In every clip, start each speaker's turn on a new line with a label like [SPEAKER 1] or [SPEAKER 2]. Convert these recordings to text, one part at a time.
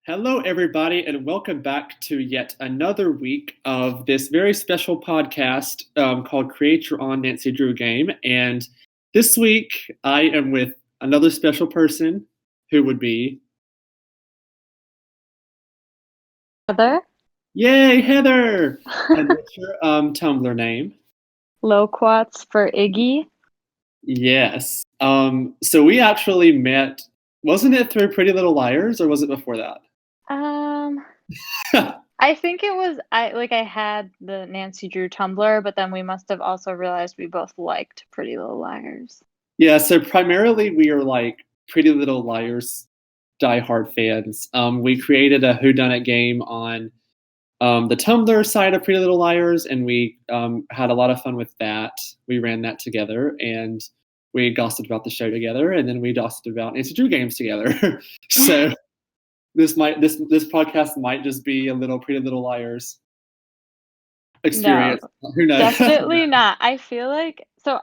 [SPEAKER 1] Hello, everybody, and welcome back to yet another week of this very special podcast called Create Your Own Nancy Drew Game. And this week, I am with another special person who would be...
[SPEAKER 2] Heather?
[SPEAKER 1] Yay, Heather! And what's your Tumblr name?
[SPEAKER 2] Loquatsforiggy?
[SPEAKER 1] Yes. So we actually met, wasn't it through Pretty Little Liars, or was it before that?
[SPEAKER 2] Um, I think it was I had the Nancy Drew Tumblr, but then we must have also realized we both liked Pretty Little Liars.
[SPEAKER 1] Yeah, so primarily we are like Pretty Little Liars diehard fans. We created a whodunit game on the Tumblr side of Pretty Little Liars, and we had a lot of fun with that. We ran that together, and we gossiped about the show together, and then we gossiped about Nancy Drew games together. So this podcast might just be a little Pretty Little Liars experience.
[SPEAKER 2] No,
[SPEAKER 1] Who knows?
[SPEAKER 2] definitely not. I feel like so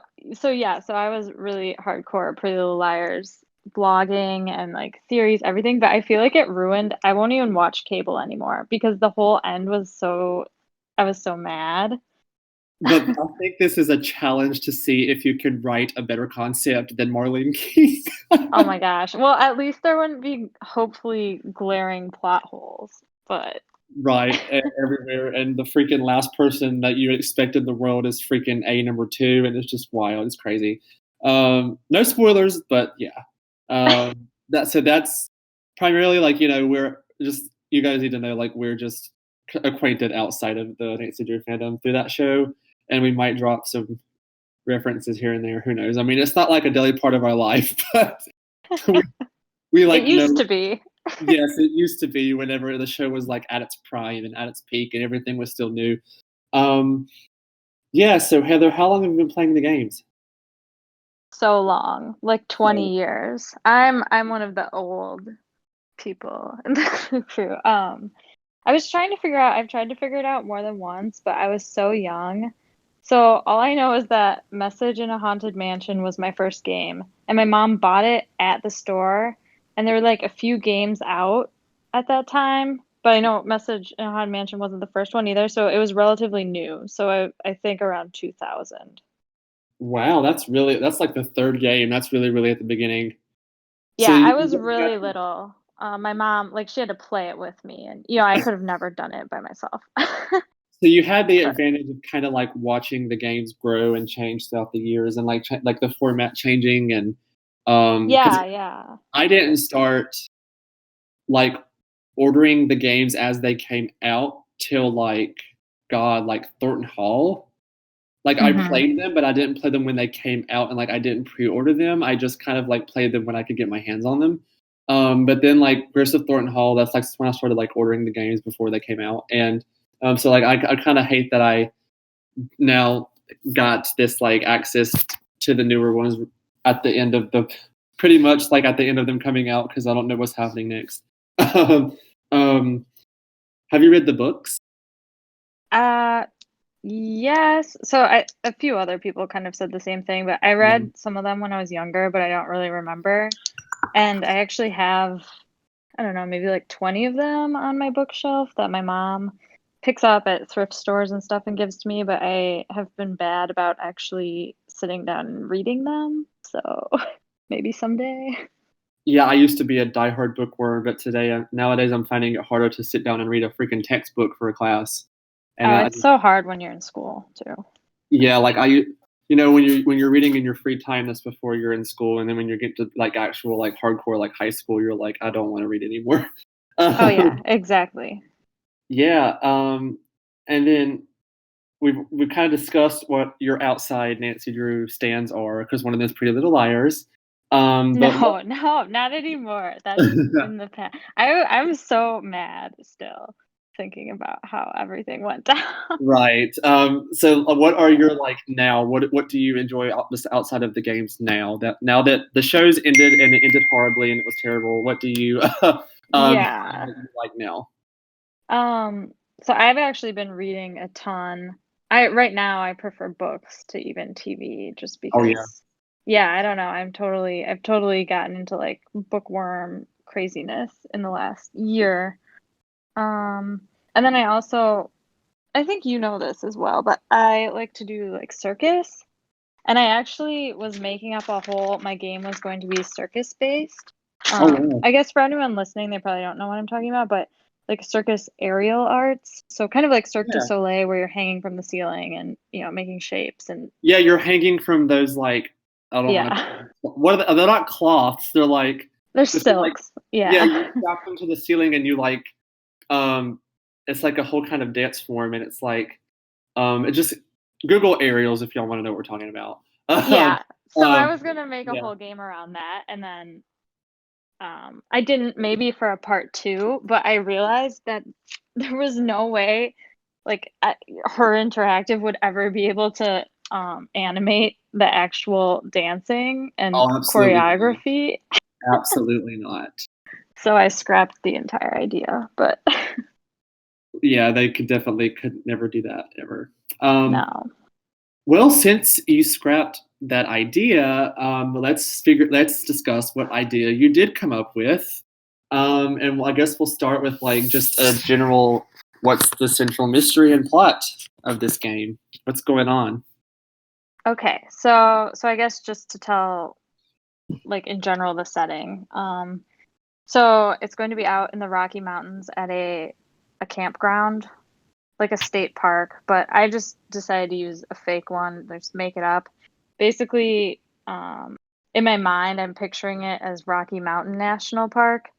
[SPEAKER 2] I was really hardcore Pretty Little Liars blogging and like theories, everything, but I feel like it ruined. I won't even watch cable anymore because the whole end was I was so mad.
[SPEAKER 1] But I think this is a challenge to see if you can write a better concept than Marlene King.
[SPEAKER 2] Oh my gosh. Well, at least there wouldn't be hopefully glaring plot holes, but
[SPEAKER 1] Right, everywhere, and the freaking last person that you expect in the world is freaking A number two, and it's just wild. It's crazy. No spoilers, but yeah. That's primarily like we're just you guys need to know like we're just acquainted outside of the Nancy Drew fandom through that show, and we might drop some references here and there. Who knows? I mean, it's not like a daily part of our life, but we, we
[SPEAKER 2] it
[SPEAKER 1] like know.
[SPEAKER 2] used to be.
[SPEAKER 1] Yes, it used to be whenever the show was like at its prime and at its peak and everything was still new. Um, yeah, so Heather, how long have you been playing the games?
[SPEAKER 2] So long, like
[SPEAKER 1] So,
[SPEAKER 2] 20 years. I'm one of the old people in the crew. I was trying to figure out, I've tried to figure it out more than once, but I was so young. So all I know is that Message in a Haunted Mansion was my first game, and my mom bought it at the store, and there were like a few games out at that time. But I know Message in a Haunted Mansion wasn't the first one either, so it was relatively new. So I think around 2000.
[SPEAKER 1] wow, that's like the third game. That's really at the beginning. So
[SPEAKER 2] Yeah,
[SPEAKER 1] you,
[SPEAKER 2] I was really little. My mom, like, she had to play it with me, and I could have never done it by myself.
[SPEAKER 1] so you had the
[SPEAKER 2] But
[SPEAKER 1] advantage of kind of like watching the games grow and change throughout the years and like like the format changing and because
[SPEAKER 2] yeah, yeah.
[SPEAKER 1] I didn't start like ordering the games as they came out till like God, like Thornton Hall. Like I
[SPEAKER 2] Hmm.
[SPEAKER 1] played them, but I didn't play them when they came out, and like I didn't pre-order them. I just kind of like played them when I could get my hands on them. But then like Curse of Thornton Hall, that's like when I started like ordering the games before they came out, and so like I kind of hate that I now got this like access to the newer ones at the end of the pretty much like at the end of them coming out because I don't know what's happening next. um, have you read the books?
[SPEAKER 2] Uh, yes. So a few other people kind of said the same thing, but I
[SPEAKER 1] Mm.
[SPEAKER 2] read some of them when I was younger, but I don't really remember. And I actually have, I don't know, maybe like 20 of them on my bookshelf that my mom picks up at thrift stores and stuff and gives to me, but I have been bad about actually sitting down and reading them. So maybe someday.
[SPEAKER 1] Yeah, I used to be a diehard bookworm, but nowadays I'm finding it harder to sit down and read a freaking textbook for a class. And
[SPEAKER 2] Oh, it's so hard when you're in school too.
[SPEAKER 1] yeah, like when you're reading in your free time, that's before you're in school, and then when you get to like actual like hardcore like high school, you're like, I don't want to read anymore.
[SPEAKER 2] Oh yeah, exactly.
[SPEAKER 1] Yeah, and then we've kind of discussed what your outside Nancy Drew stands are because one of them is Pretty Little Liars. But what,
[SPEAKER 2] No, no, not anymore. That's in the past. I'm so mad still thinking about how everything went down.
[SPEAKER 1] right. So what are your like now? What do you enjoy just outside of the games now that the show's ended and it ended horribly and it was terrible? What do you find
[SPEAKER 2] Yeah.
[SPEAKER 1] that you like now?
[SPEAKER 2] Um, so I've actually been reading a ton. I right now I prefer books to even TV just
[SPEAKER 1] Oh yeah.
[SPEAKER 2] because yeah, I don't know. I've totally gotten into like bookworm craziness in the last year. And then I think you know this as well, but I like to do like circus. And I actually was making up my game was going to be circus based.
[SPEAKER 1] Oh wow.
[SPEAKER 2] I guess for anyone listening, they probably don't know what I'm talking about, but like circus aerial arts. So kind of like Cirque du
[SPEAKER 1] Yeah.
[SPEAKER 2] Soleil where you're hanging from the ceiling and, making shapes and
[SPEAKER 1] Yeah, you're hanging from those like I don't want
[SPEAKER 2] yeah.
[SPEAKER 1] to. What are they? They're not cloths. They're like
[SPEAKER 2] They're
[SPEAKER 1] just like
[SPEAKER 2] stilts.
[SPEAKER 1] yeah,
[SPEAKER 2] Yeah.
[SPEAKER 1] you strap them to the ceiling and you like it's like a whole kind of dance form and it's like it just Google aerials if y'all want to know what we're talking about.
[SPEAKER 2] Yeah. So I
[SPEAKER 1] Um,
[SPEAKER 2] was gonna make a
[SPEAKER 1] yeah.
[SPEAKER 2] whole game around that, and then I didn't maybe for a part two, but I realized that there was no way like her interactive would ever be able to animate the actual dancing and
[SPEAKER 1] Oh, absolutely not.
[SPEAKER 2] choreography.
[SPEAKER 1] Absolutely not.
[SPEAKER 2] So I scrapped the entire idea, but
[SPEAKER 1] Yeah, they could never do that ever. Um,
[SPEAKER 2] no.
[SPEAKER 1] well, since you scrapped that idea, let's discuss what idea you did come up with. And I guess we'll start with like just a general what's the central mystery and plot of this game? What's going on?
[SPEAKER 2] Okay, so I guess just to tell like in general the setting. So it's going to be out in the Rocky Mountains at a campground, like a state park, but I just decided to use a fake one, just make it up. Basically, in my mind, I'm picturing it as Rocky Mountain National Park.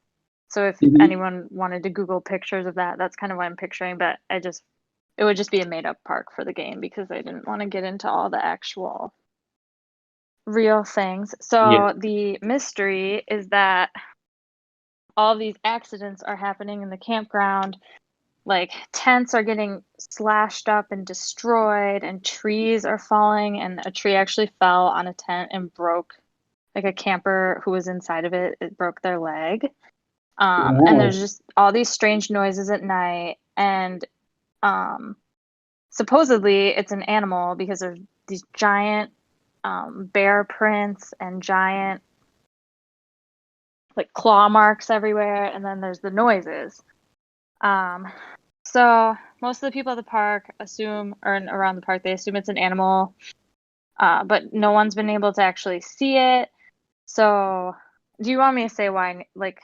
[SPEAKER 2] So if
[SPEAKER 1] Mhm.
[SPEAKER 2] anyone wanted to Google pictures of that, that's kind of what I'm picturing, but it would just be a made up park for the game because I didn't want to get into all the actual real things.
[SPEAKER 1] Yeah.
[SPEAKER 2] So the mystery is that all these accidents are happening in the campground. Like tents are getting slashed up and destroyed, and trees are falling. And a tree actually fell on a tent and broke, like a camper who was inside of it, it broke their leg. And
[SPEAKER 1] Wow.
[SPEAKER 2] there's just all these strange noises at night. And um, supposedly it's an animal because there's these giant bear prints and giant like claw marks everywhere. And then there's the noises. Um, so most of the people at the park assume, or around the park, they assume it's an animal, but no one's been able to actually see it. So, do you want me to say why? Like,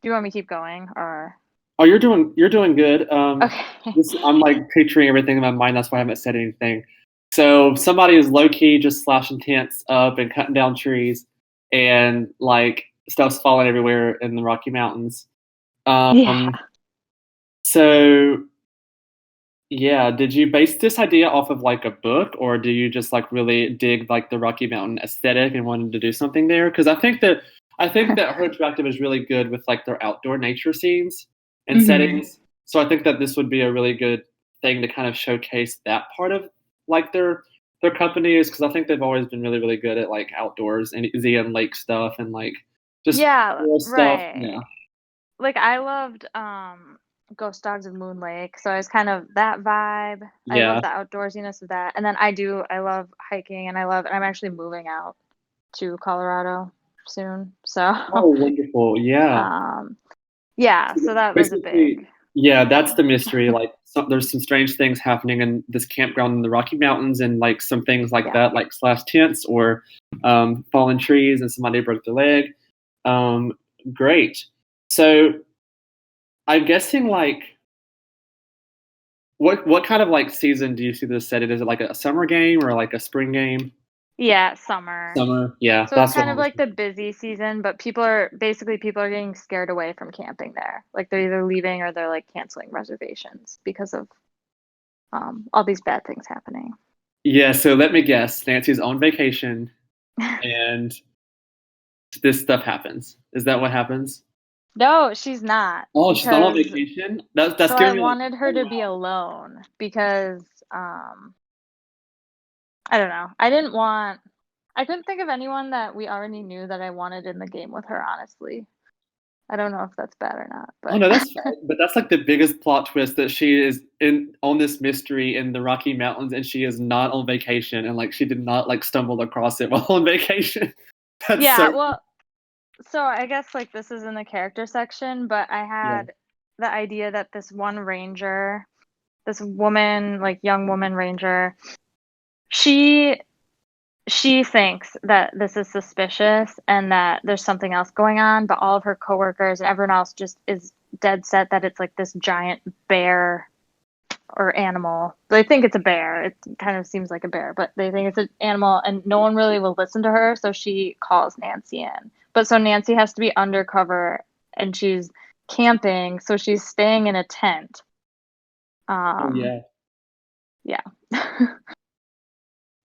[SPEAKER 2] do you want me to keep going, or
[SPEAKER 1] Oh, you're doing good.
[SPEAKER 2] okay?
[SPEAKER 1] I'm like picturing everything in my mind. That's why I haven't said anything. So somebody is low key just slashing tents up and cutting down trees, and like stuff's falling everywhere in the Rocky Mountains.
[SPEAKER 2] Yeah,
[SPEAKER 1] Um, so yeah, did you base this idea off of like a book, or do you just like really dig like the Rocky Mountain aesthetic and wanted to do something there? Because I think that her interactive is really good with like their outdoor nature scenes and
[SPEAKER 2] hmm
[SPEAKER 1] settings. So I think that this would be a really good thing to kind of showcase that part of like their company is because I think they've always been really really good at like outdoors and and lake stuff and like just
[SPEAKER 2] yeah,
[SPEAKER 1] cool stuff.
[SPEAKER 2] right.
[SPEAKER 1] Yeah,
[SPEAKER 2] Like I loved Ghost Dogs of Moon Lake, so I was kind of that vibe. I love
[SPEAKER 1] yeah.
[SPEAKER 2] the outdoorsiness of that, and then I love hiking, and I'm actually moving out to Colorado soon. So,
[SPEAKER 1] Oh, wonderful. Yeah.
[SPEAKER 2] um, yeah, so that was a big
[SPEAKER 1] Basically, yeah, that's
[SPEAKER 2] thing.
[SPEAKER 1] the mystery. Like, there's some strange things happening in this campground in the Rocky Mountains, and like some things like
[SPEAKER 2] Yeah.
[SPEAKER 1] that, like slash tents or fallen trees, and somebody broke their leg. Um, great. So, I'm guessing like what kind of like season do you see this set in? Is it like a summer game or like a spring game?
[SPEAKER 2] Yeah, summer.
[SPEAKER 1] Summer. Yeah,
[SPEAKER 2] So it's
[SPEAKER 1] that's what
[SPEAKER 2] kind
[SPEAKER 1] I
[SPEAKER 2] of
[SPEAKER 1] was.
[SPEAKER 2] like the busy season, but people are getting scared away from camping there. Like they're either leaving or they're like canceling reservations because of all these bad things happening.
[SPEAKER 1] Yeah. So let me guess. Nancy's on vacation, and this stuff happens. Is that what happens?
[SPEAKER 2] No, she's not
[SPEAKER 1] Oh, she's not on
[SPEAKER 2] because
[SPEAKER 1] vacation? That's
[SPEAKER 2] so I
[SPEAKER 1] scaring me like,
[SPEAKER 2] wanted her
[SPEAKER 1] oh
[SPEAKER 2] to be
[SPEAKER 1] wow.
[SPEAKER 2] alone because um I don't know. I couldn't think of anyone that we already knew that I wanted in the game with her, honestly. I don't know if that's bad or not,
[SPEAKER 1] Oh
[SPEAKER 2] but
[SPEAKER 1] no, that's fine. But that's like the biggest plot twist that she is in on this mystery in the Rocky Mountains and she is not on vacation and like she did not like stumble across it while on vacation. That's
[SPEAKER 2] yeah,
[SPEAKER 1] so
[SPEAKER 2] well, so I guess like this is in the character section, but I
[SPEAKER 1] Yeah.
[SPEAKER 2] had the idea that this one ranger, this woman, like young woman ranger, she she thinks that this is suspicious and that there's something else going on, but all of her coworkers and everyone else just is dead set that it's like this giant bear or animal. They think it's a bear. It kind of seems like a bear, but they think it's an animal, and no one really will listen to her, so she calls Nancy in. But so Nancy has to be undercover, and she's camping, so she's staying in a tent.
[SPEAKER 1] Oh
[SPEAKER 2] Um,
[SPEAKER 1] yeah.
[SPEAKER 2] yeah.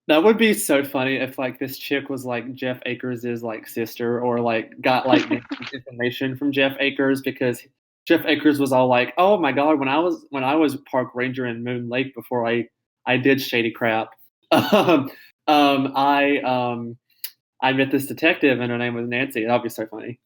[SPEAKER 1] That would be so funny if like this chick was like Jeff Akers' like sister or like got like information from Jeff Akers because Jeff Akers was all like, "Oh my God, when I was park ranger in Moon Lake before I did shady crap, um, I I met this detective and her name was Nancy." That'd be so funny.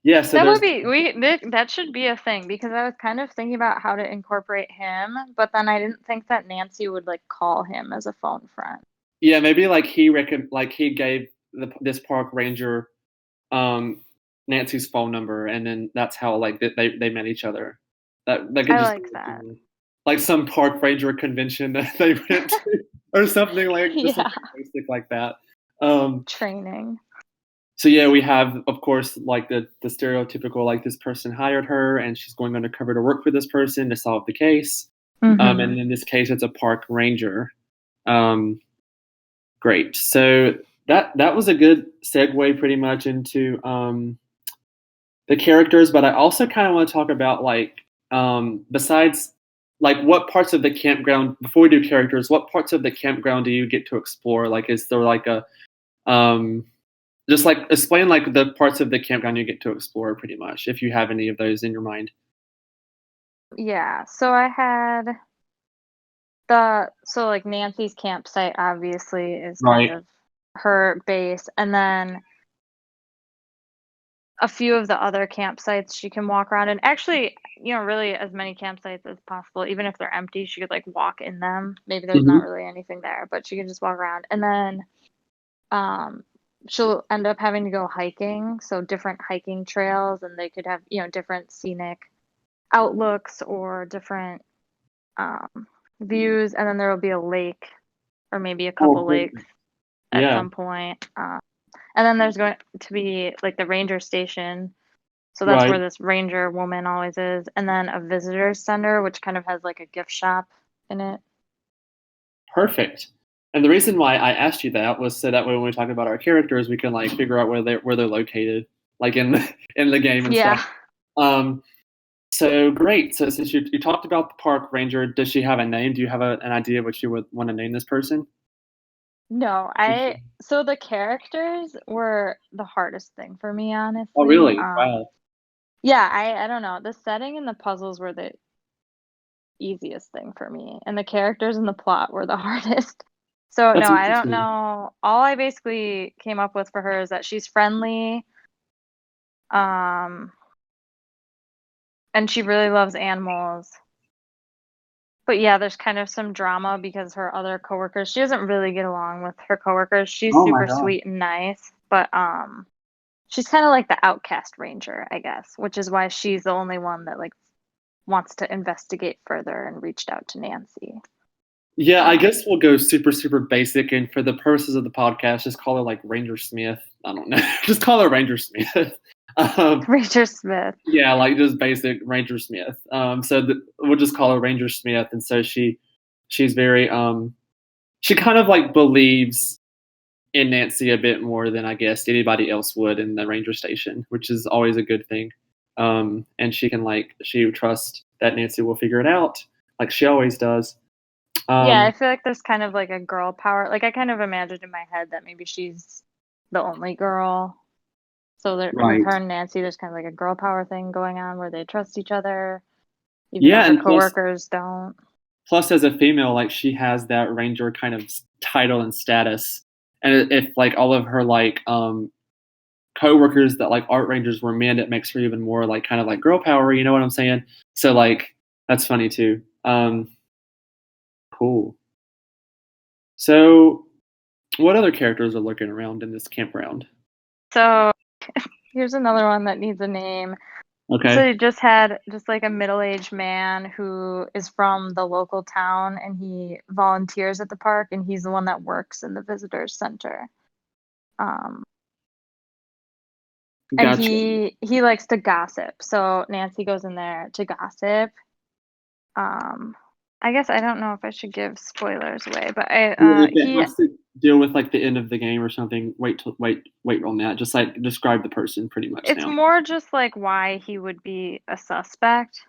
[SPEAKER 1] Yeah, so
[SPEAKER 2] That would
[SPEAKER 1] there's
[SPEAKER 2] be that should be a thing because I was kind of thinking about how to incorporate him, but then I didn't think that Nancy would like call him as a phone friend.
[SPEAKER 1] yeah maybe like he gave this park ranger um, Nancy's phone number, and then that's how like they met each other. That could
[SPEAKER 2] I
[SPEAKER 1] just be
[SPEAKER 2] like that.
[SPEAKER 1] like some park ranger convention that they went to, or something like just
[SPEAKER 2] Yeah,
[SPEAKER 1] something basic like that. Um,
[SPEAKER 2] training.
[SPEAKER 1] so yeah, we have of course like the stereotypical like this person hired her and she's going undercover to work for this person to solve the case. And in this case, it's a park ranger. Um, great. So that was a good segue pretty much into the characters, but I also kind of want to talk about like besides like what parts of the campground before we do characters, what parts of the campground do you get to explore? Like is there like a um just like explain like the parts of the campground you get to explore pretty much if you have any of those in your mind.
[SPEAKER 2] Yeah, so I had so like Nancy's campsite obviously is kind
[SPEAKER 1] Right.
[SPEAKER 2] of her base, and then a few of the other campsites she can walk around, and actually, really as many campsites as possible, even if they're empty, she could like walk in them. Maybe there's not
[SPEAKER 1] Hmm.
[SPEAKER 2] really anything there, but she can just walk around. And then um she'll end up having to go hiking, so different hiking trails, and they could have, different scenic outlooks or different um views, and then there will be a lake or maybe a
[SPEAKER 1] Oh,
[SPEAKER 2] couple lakes
[SPEAKER 1] perfect.
[SPEAKER 2] at
[SPEAKER 1] Yeah.
[SPEAKER 2] some point. And then there's going to be like the ranger station. So that's
[SPEAKER 1] Right.
[SPEAKER 2] where this ranger woman always is. And then a visitor center, which kind of has like a gift shop in it.
[SPEAKER 1] Perfect. And the reason why I asked you that was so that way when we talk about our characters, we can like figure out where they're located, like in in the game and stuff.
[SPEAKER 2] Yeah.
[SPEAKER 1] Um, so great. So since you talked about the park ranger, does she have a name? Do you have an idea what you would want to name this person?
[SPEAKER 2] No, so the characters were the hardest thing for me,
[SPEAKER 1] Oh,
[SPEAKER 2] honestly.
[SPEAKER 1] really? Wow.
[SPEAKER 2] Yeah, I don't know. The setting and the puzzles were the easiest thing for me, and the characters and the plot were the hardest. So
[SPEAKER 1] That's
[SPEAKER 2] no, I don't
[SPEAKER 1] interesting.
[SPEAKER 2] know. All I basically came up with for her is that she's friendly, um, and she really loves animals. But yeah, there's kind of some drama because her other coworkers, she doesn't really get along with her coworkers. She's
[SPEAKER 1] Oh my
[SPEAKER 2] super
[SPEAKER 1] God.
[SPEAKER 2] sweet and nice, but she's kind of like the outcast ranger, I guess, which is why she's the only one that like wants to investigate further and reached out to Nancy.
[SPEAKER 1] Yeah, I
[SPEAKER 2] Um,
[SPEAKER 1] guess we'll go super, super basic, and for the purposes of the podcast, just call her like Ranger Smith. I don't know, just call her Ranger Smith. Um,
[SPEAKER 2] Ranger Smith.
[SPEAKER 1] yeah, like just basic Ranger Smith. So we'll just call her Ranger Smith, and so she's very she kind of like believes in Nancy a bit more than I guess anybody else would in the ranger station, which is always a good thing. And she trusts that Nancy will figure it out, like she always does.
[SPEAKER 2] Yeah, I
[SPEAKER 1] Um,
[SPEAKER 2] feel like there's kind of like a girl power. Like I kind of imagined in my head that maybe she's the only girl. So there, with her
[SPEAKER 1] right.
[SPEAKER 2] and Nancy, there's kind of like a girl power thing going on where they trust each other, even though
[SPEAKER 1] Yeah,
[SPEAKER 2] her
[SPEAKER 1] and
[SPEAKER 2] coworkers don't.
[SPEAKER 1] plus as a female, like she has that ranger kind of title and status. And if like all of her like coworkers that like art rangers were men, it makes her even more like kind of like girl power. You know what I'm saying? So like that's funny too. Cool. So what other characters are looking around in this campground?
[SPEAKER 2] So Here's another one that needs a name. So
[SPEAKER 1] Okay.
[SPEAKER 2] you just had just like a middle-aged man who is from the local town and he volunteers at the park and he's the one that works in the visitors center. Um, and
[SPEAKER 1] Gotcha.
[SPEAKER 2] he likes to gossip. So Nancy goes in there to gossip. Um, I guess I don't know if I should give spoilers away, but
[SPEAKER 1] Yeah, if it
[SPEAKER 2] he
[SPEAKER 1] has to deal with like the end of the game or something, wait on that. Just like describe the person pretty much
[SPEAKER 2] it's
[SPEAKER 1] now.
[SPEAKER 2] more just like why he would be a suspect.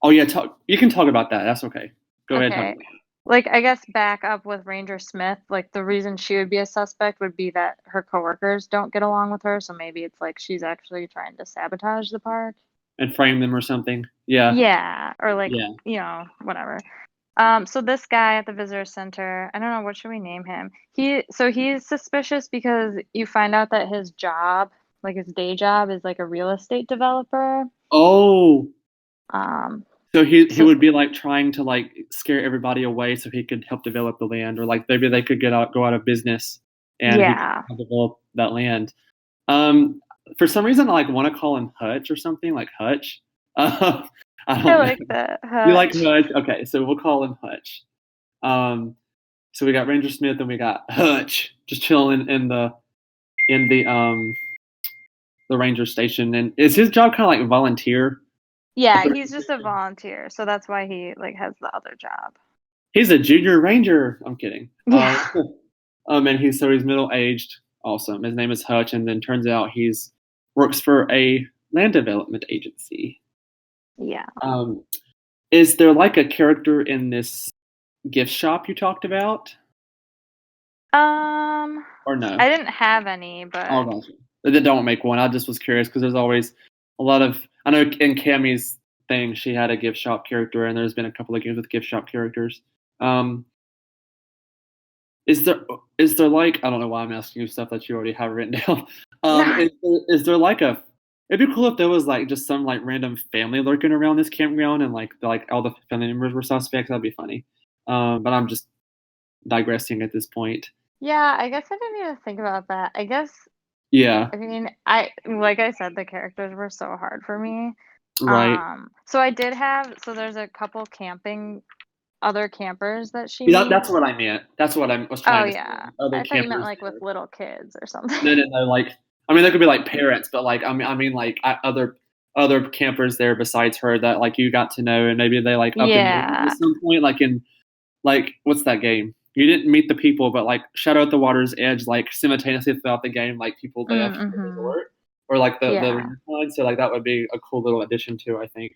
[SPEAKER 1] Oh yeah, talk. You can talk about that. That's okay. Go ahead. Talk
[SPEAKER 2] Okay.
[SPEAKER 1] about
[SPEAKER 2] Like, I guess back up with Ranger Smith, like the reason she would be a suspect would be that her coworkers don't get along with her, so maybe it's like she's actually trying to sabotage the park.
[SPEAKER 1] and frame them or something. Yeah.
[SPEAKER 2] Yeah, or like,
[SPEAKER 1] Yeah.
[SPEAKER 2] whatever. So this guy at the visitor center, I don't know, what should we name him? He's suspicious because you find out that his job, like his day job, is like a real estate developer.
[SPEAKER 1] Oh,
[SPEAKER 2] Um,
[SPEAKER 1] so he
[SPEAKER 2] so
[SPEAKER 1] would be like trying to like scare everybody away so he could help develop the land, or like maybe they could go out of business, and he
[SPEAKER 2] yeah,
[SPEAKER 1] could develop that land. Um, for some reason, I like want to call him Hutch or something like Hutch. I
[SPEAKER 2] I
[SPEAKER 1] don't know.
[SPEAKER 2] like that,
[SPEAKER 1] You like
[SPEAKER 2] Hutch.
[SPEAKER 1] Hutch? Okay, so we'll call him Hutch. Um, so we got Ranger Smith and we got Hutch just chilling in the ranger station. And is his job kind of like volunteer at
[SPEAKER 2] Yeah,
[SPEAKER 1] the
[SPEAKER 2] he's
[SPEAKER 1] ranger
[SPEAKER 2] just a
[SPEAKER 1] station?
[SPEAKER 2] volunteer, so that's why he like has the other job.
[SPEAKER 1] He's a junior ranger. I'm kidding.
[SPEAKER 2] Yeah.
[SPEAKER 1] And he's middle aged. Awesome. His name is Hutch, and then turns out he's works for a land development agency.
[SPEAKER 2] Yeah.
[SPEAKER 1] Um, is there like a character in this gift shop you talked about,
[SPEAKER 2] Um,
[SPEAKER 1] or no?
[SPEAKER 2] I didn't have any,
[SPEAKER 1] Oh,
[SPEAKER 2] but
[SPEAKER 1] gotcha. They don't make one. I just was curious because there's always a lot of. I know in Cammy's thing, she had a gift shop character, and there's been a couple of games with gift shop characters. Um, is there like I don't know why I'm asking you stuff that you already have written down. Is there like a? It'd be cool if there was like just some like random family lurking around this campground, and like all the family members were suspects. That'd be funny. But I'm just digressing at this point.
[SPEAKER 2] yeah, I guess I didn't even think about that.
[SPEAKER 1] Yeah.
[SPEAKER 2] I mean, I like I said, the characters were so hard for me.
[SPEAKER 1] Right.
[SPEAKER 2] So I did have, so there's a couple other campers that she
[SPEAKER 1] Yeah, that's
[SPEAKER 2] meets.
[SPEAKER 1] what I meant. That's what I was
[SPEAKER 2] Oh
[SPEAKER 1] trying to say.
[SPEAKER 2] yeah.
[SPEAKER 1] Other
[SPEAKER 2] I thought you meant
[SPEAKER 1] campers
[SPEAKER 2] like with
[SPEAKER 1] there.
[SPEAKER 2] little kids or something.
[SPEAKER 1] No, no, no. Like, I mean, there could be like parents, but like, I mean, like other campers there besides her that like you got to know, and maybe they like up and leave
[SPEAKER 2] Yeah.
[SPEAKER 1] at some point. Like in like what's that game? You didn't meet the people, but like Shadow at the Water's Edge, like simultaneously throughout the game, like people left the
[SPEAKER 2] Mm-hmm.
[SPEAKER 1] resort or like the
[SPEAKER 2] Yeah.
[SPEAKER 1] land line. So like that would be a cool little addition too. I think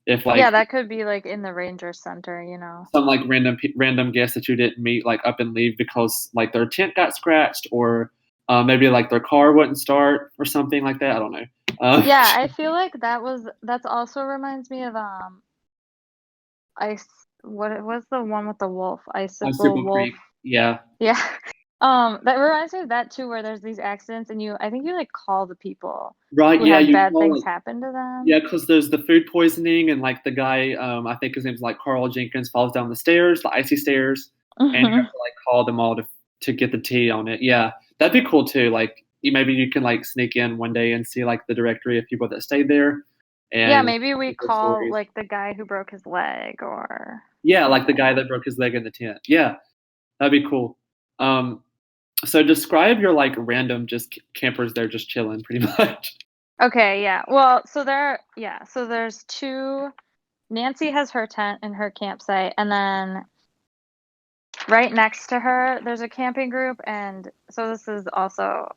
[SPEAKER 1] if
[SPEAKER 2] Yeah,
[SPEAKER 1] like
[SPEAKER 2] that could be like in the ranger center.
[SPEAKER 1] some like random guests that you didn't meet like up and leave because like their tent got scratched or maybe like their car wouldn't start or something like that. I don't know.
[SPEAKER 2] Yeah, I feel like that's also reminds me of ice what was the one with the wolf? Icicle
[SPEAKER 1] Super
[SPEAKER 2] wolf.
[SPEAKER 1] Creek. Yeah.
[SPEAKER 2] Yeah. That reminds me of that too, where there's these accidents and I think you like call the people
[SPEAKER 1] Right.
[SPEAKER 2] who
[SPEAKER 1] Yeah.
[SPEAKER 2] had
[SPEAKER 1] You
[SPEAKER 2] bad
[SPEAKER 1] call
[SPEAKER 2] things
[SPEAKER 1] like
[SPEAKER 2] happen to them.
[SPEAKER 1] yeah, because there's the food poisoning and like the guy I think his name's like Carl Jenkins falls down the stairs, the icy stairs, and you have
[SPEAKER 2] Hmm.
[SPEAKER 1] to like call them all to get the tea on it. Yeah, that'd be cool too. Like maybe you can like sneak in one day and see like the directory of people that stayed there
[SPEAKER 2] Yeah,
[SPEAKER 1] and
[SPEAKER 2] maybe we
[SPEAKER 1] get their
[SPEAKER 2] call
[SPEAKER 1] stories.
[SPEAKER 2] like the guy who broke his leg or
[SPEAKER 1] Yeah, like the
[SPEAKER 2] something.
[SPEAKER 1] guy that broke his leg in the tent. Yeah, that'd be cool. Um, so describe your like random just campers there just chilling, pretty much.
[SPEAKER 2] Okay, yeah. Well, so there's two. Nancy has her tent and her campsite, and then right next to her, there's a camping group. And so this is also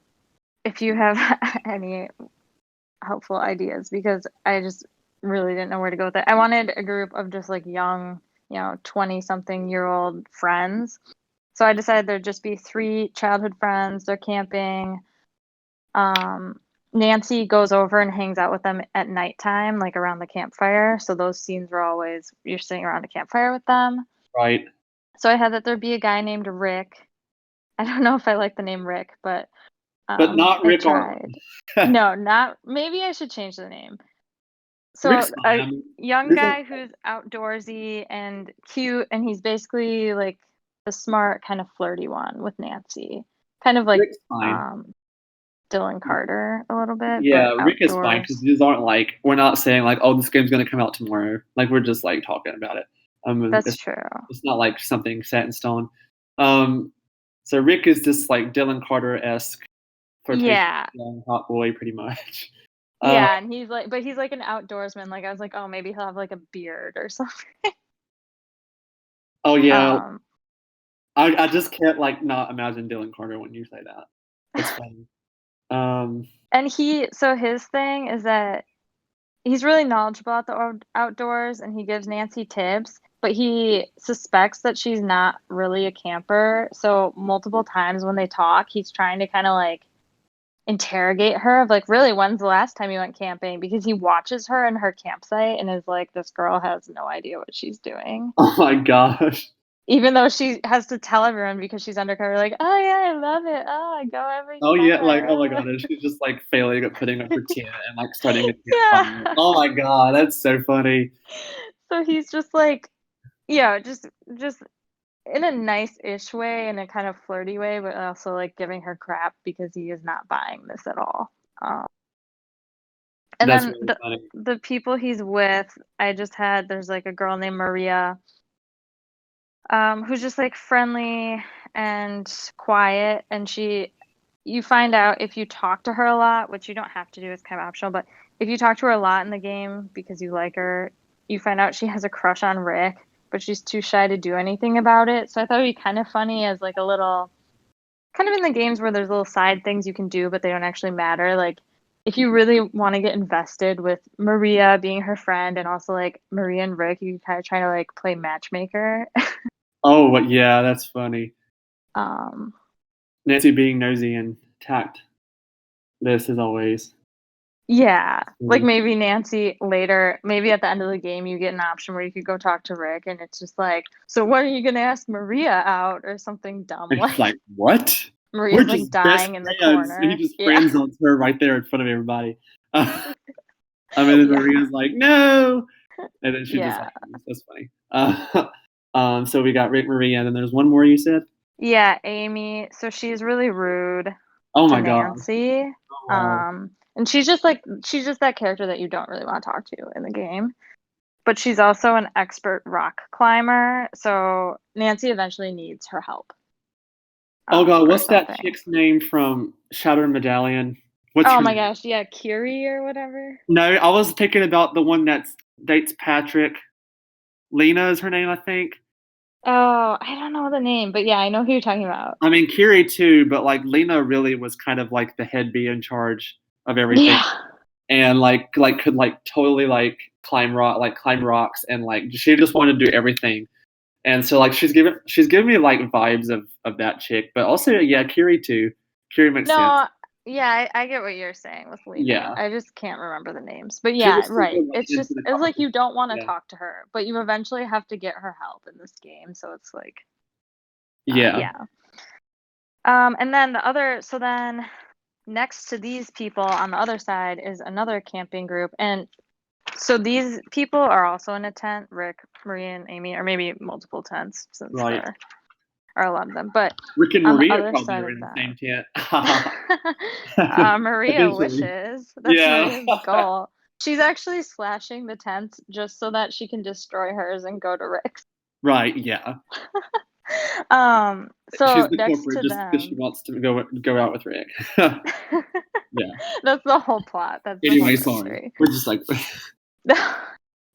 [SPEAKER 2] if you have any helpful ideas, because I just really didn't know where to go with it. I wanted a group of just like young, 20 something year old friends. So I decided there'd just be three childhood friends. They're camping. Um, Nancy goes over and hangs out with them at nighttime, like around the campfire. So those scenes were always you're sitting around a campfire with them.
[SPEAKER 1] Right.
[SPEAKER 2] So I had that there'd be a guy named Rick. I don't know if I like the name Rick, but
[SPEAKER 1] But not
[SPEAKER 2] I
[SPEAKER 1] Rick
[SPEAKER 2] tried.
[SPEAKER 1] Arlen.
[SPEAKER 2] No, not maybe I should change the name. So
[SPEAKER 1] Rick's fine.
[SPEAKER 2] a
[SPEAKER 1] I mean,
[SPEAKER 2] young
[SPEAKER 1] Rick,
[SPEAKER 2] guy who's outdoorsy and cute, and he's basically like the smart, kind of flirty one with Nancy. Kind of like
[SPEAKER 1] Rick's fine.
[SPEAKER 2] um Dylan Carter a little bit, but
[SPEAKER 1] Yeah, Rick is fine because
[SPEAKER 2] outdoors.
[SPEAKER 1] these aren't like we're not saying like, oh, this game's gonna come out tomorrow. Like we're just like talking about it.
[SPEAKER 2] That's
[SPEAKER 1] It's
[SPEAKER 2] true.
[SPEAKER 1] not like something set in stone. Um, so Rick is this like Dylan Carter esque flirtatious
[SPEAKER 2] Yeah.
[SPEAKER 1] young hot boy, pretty much. Uh,
[SPEAKER 2] Yeah, and he's like an outdoorsman. Like I was like, oh, maybe he'll have like a beard or something.
[SPEAKER 1] oh yeah,
[SPEAKER 2] Um,
[SPEAKER 1] I just can't like not imagine Dylan Carter when you say that. That's funny. Um,
[SPEAKER 2] and so his thing is that he's really knowledgeable about the outdoors and he gives Nancy tips, but he suspects that she's not really a camper. So multiple times when they talk, he's trying to kind of like interrogate her of like, really, when's the last time you went camping? Because he watches her in her campsite and is like, this girl has no idea what she's doing.
[SPEAKER 1] oh my gosh.
[SPEAKER 2] Even though she has to tell everyone because she's undercover, like, oh yeah, I love it. Oh, I go every
[SPEAKER 1] Oh yeah, like oh my
[SPEAKER 2] summer.
[SPEAKER 1] god, and she's just like failing at putting up her tent and like starting a campfire.
[SPEAKER 2] Yeah.
[SPEAKER 1] Oh my god, that's so funny.
[SPEAKER 2] So he's just like, yeah, just in a nice-ish way, in a kind of flirty way, but also like giving her crap because he is not buying this at all. Um, and
[SPEAKER 1] That's
[SPEAKER 2] then
[SPEAKER 1] really funny.
[SPEAKER 2] the people he's with, there's like a girl named Maria, who's just like friendly and quiet, and you find out if you talk to her a lot, which you don't have to do, it's kind of optional, but if you talk to her a lot in the game because you like her, you find out she has a crush on Rick, but she's too shy to do anything about it. So I thought it'd be kind of funny as like a little, kind of in the games where there's little side things you can do, but they don't actually matter. Like if you really want to get invested with Maria being her friend and also like Maria and Rick, you kind of try to like play matchmaker.
[SPEAKER 1] Oh, but yeah, that's funny.
[SPEAKER 2] um,
[SPEAKER 1] Nancy being nosy and tact. This as always.
[SPEAKER 2] Yeah, like
[SPEAKER 1] Funny.
[SPEAKER 2] maybe Nancy later, maybe at the end of the game, you get an option where you could go talk to Rick, and it's just like, so when are you gonna ask Maria out or something dumb
[SPEAKER 1] And she's
[SPEAKER 2] like
[SPEAKER 1] like, "What? We're
[SPEAKER 2] Maria's like
[SPEAKER 1] just best
[SPEAKER 2] dying in the
[SPEAKER 1] friends." And he
[SPEAKER 2] corner.
[SPEAKER 1] just
[SPEAKER 2] Yeah,
[SPEAKER 1] friends on her right there in front of everybody. I mean, and
[SPEAKER 2] yeah,
[SPEAKER 1] Maria's like, "No," and then she just
[SPEAKER 2] yeah,
[SPEAKER 1] like, "That's funny." So we got Rick, Maria, and then there's one more you said.
[SPEAKER 2] yeah. Amy, so she's really rude
[SPEAKER 1] Oh
[SPEAKER 2] to
[SPEAKER 1] my god!
[SPEAKER 2] Nancy,
[SPEAKER 1] Oh wow!
[SPEAKER 2] and she's just that character that you don't really want to talk to in the game. But she's also an expert rock climber, so Nancy eventually needs her help.
[SPEAKER 1] Oh god!
[SPEAKER 2] For
[SPEAKER 1] What's that
[SPEAKER 2] something.
[SPEAKER 1] chick's name from Shattered Medallion? What's
[SPEAKER 2] Oh
[SPEAKER 1] her
[SPEAKER 2] my
[SPEAKER 1] name?
[SPEAKER 2] gosh, yeah, Curie or whatever.
[SPEAKER 1] No, I was thinking about the one that dates Patrick. Lena is her name, I think.
[SPEAKER 2] Oh, I don't know the name, but yeah, I know who you're talking about.
[SPEAKER 1] I mean, Kiri too, but like Lena really was kind of like the head bee in charge of everything,
[SPEAKER 2] Yeah.
[SPEAKER 1] and like could like totally like climb rocks, and like she just wanted to do everything. And so like she's giving me like vibes of that chick, but also yeah, Kiri too. Kiri makes sense.
[SPEAKER 2] No, yeah, I get what you're saying with Lena.
[SPEAKER 1] Yeah,
[SPEAKER 2] I just can't remember the names. But
[SPEAKER 1] she's
[SPEAKER 2] yeah,
[SPEAKER 1] just super
[SPEAKER 2] right.
[SPEAKER 1] like into the
[SPEAKER 2] It's like
[SPEAKER 1] conversation.
[SPEAKER 2] you don't want to
[SPEAKER 1] Yeah,
[SPEAKER 2] talk to her, but you eventually have to get her help in this game. So it's like,
[SPEAKER 1] yeah,
[SPEAKER 2] yeah. And then so then next to these people on the other side is another camping group, and so these people are also in a tent, Rick, Maria, and Amy, or maybe multiple tents since
[SPEAKER 1] right.
[SPEAKER 2] there are a lot of them. But
[SPEAKER 1] Rick and
[SPEAKER 2] on the
[SPEAKER 1] Maria
[SPEAKER 2] other
[SPEAKER 1] probably
[SPEAKER 2] side
[SPEAKER 1] are
[SPEAKER 2] of
[SPEAKER 1] in the
[SPEAKER 2] them,
[SPEAKER 1] same tent.
[SPEAKER 2] Maria
[SPEAKER 1] Eventually,
[SPEAKER 2] wishes. That's
[SPEAKER 1] yeah,
[SPEAKER 2] Maria's goal. She's actually slashing the tents just so that she can destroy hers and go to Rick's.
[SPEAKER 1] right, yeah. She's
[SPEAKER 2] So
[SPEAKER 1] the
[SPEAKER 2] next
[SPEAKER 1] corporate
[SPEAKER 2] to
[SPEAKER 1] just because she
[SPEAKER 2] them,
[SPEAKER 1] wants to go out with Rick. Yeah.
[SPEAKER 2] that's the whole plot. That's the whole
[SPEAKER 1] Anyway, sorry.
[SPEAKER 2] mystery.
[SPEAKER 1] We're just like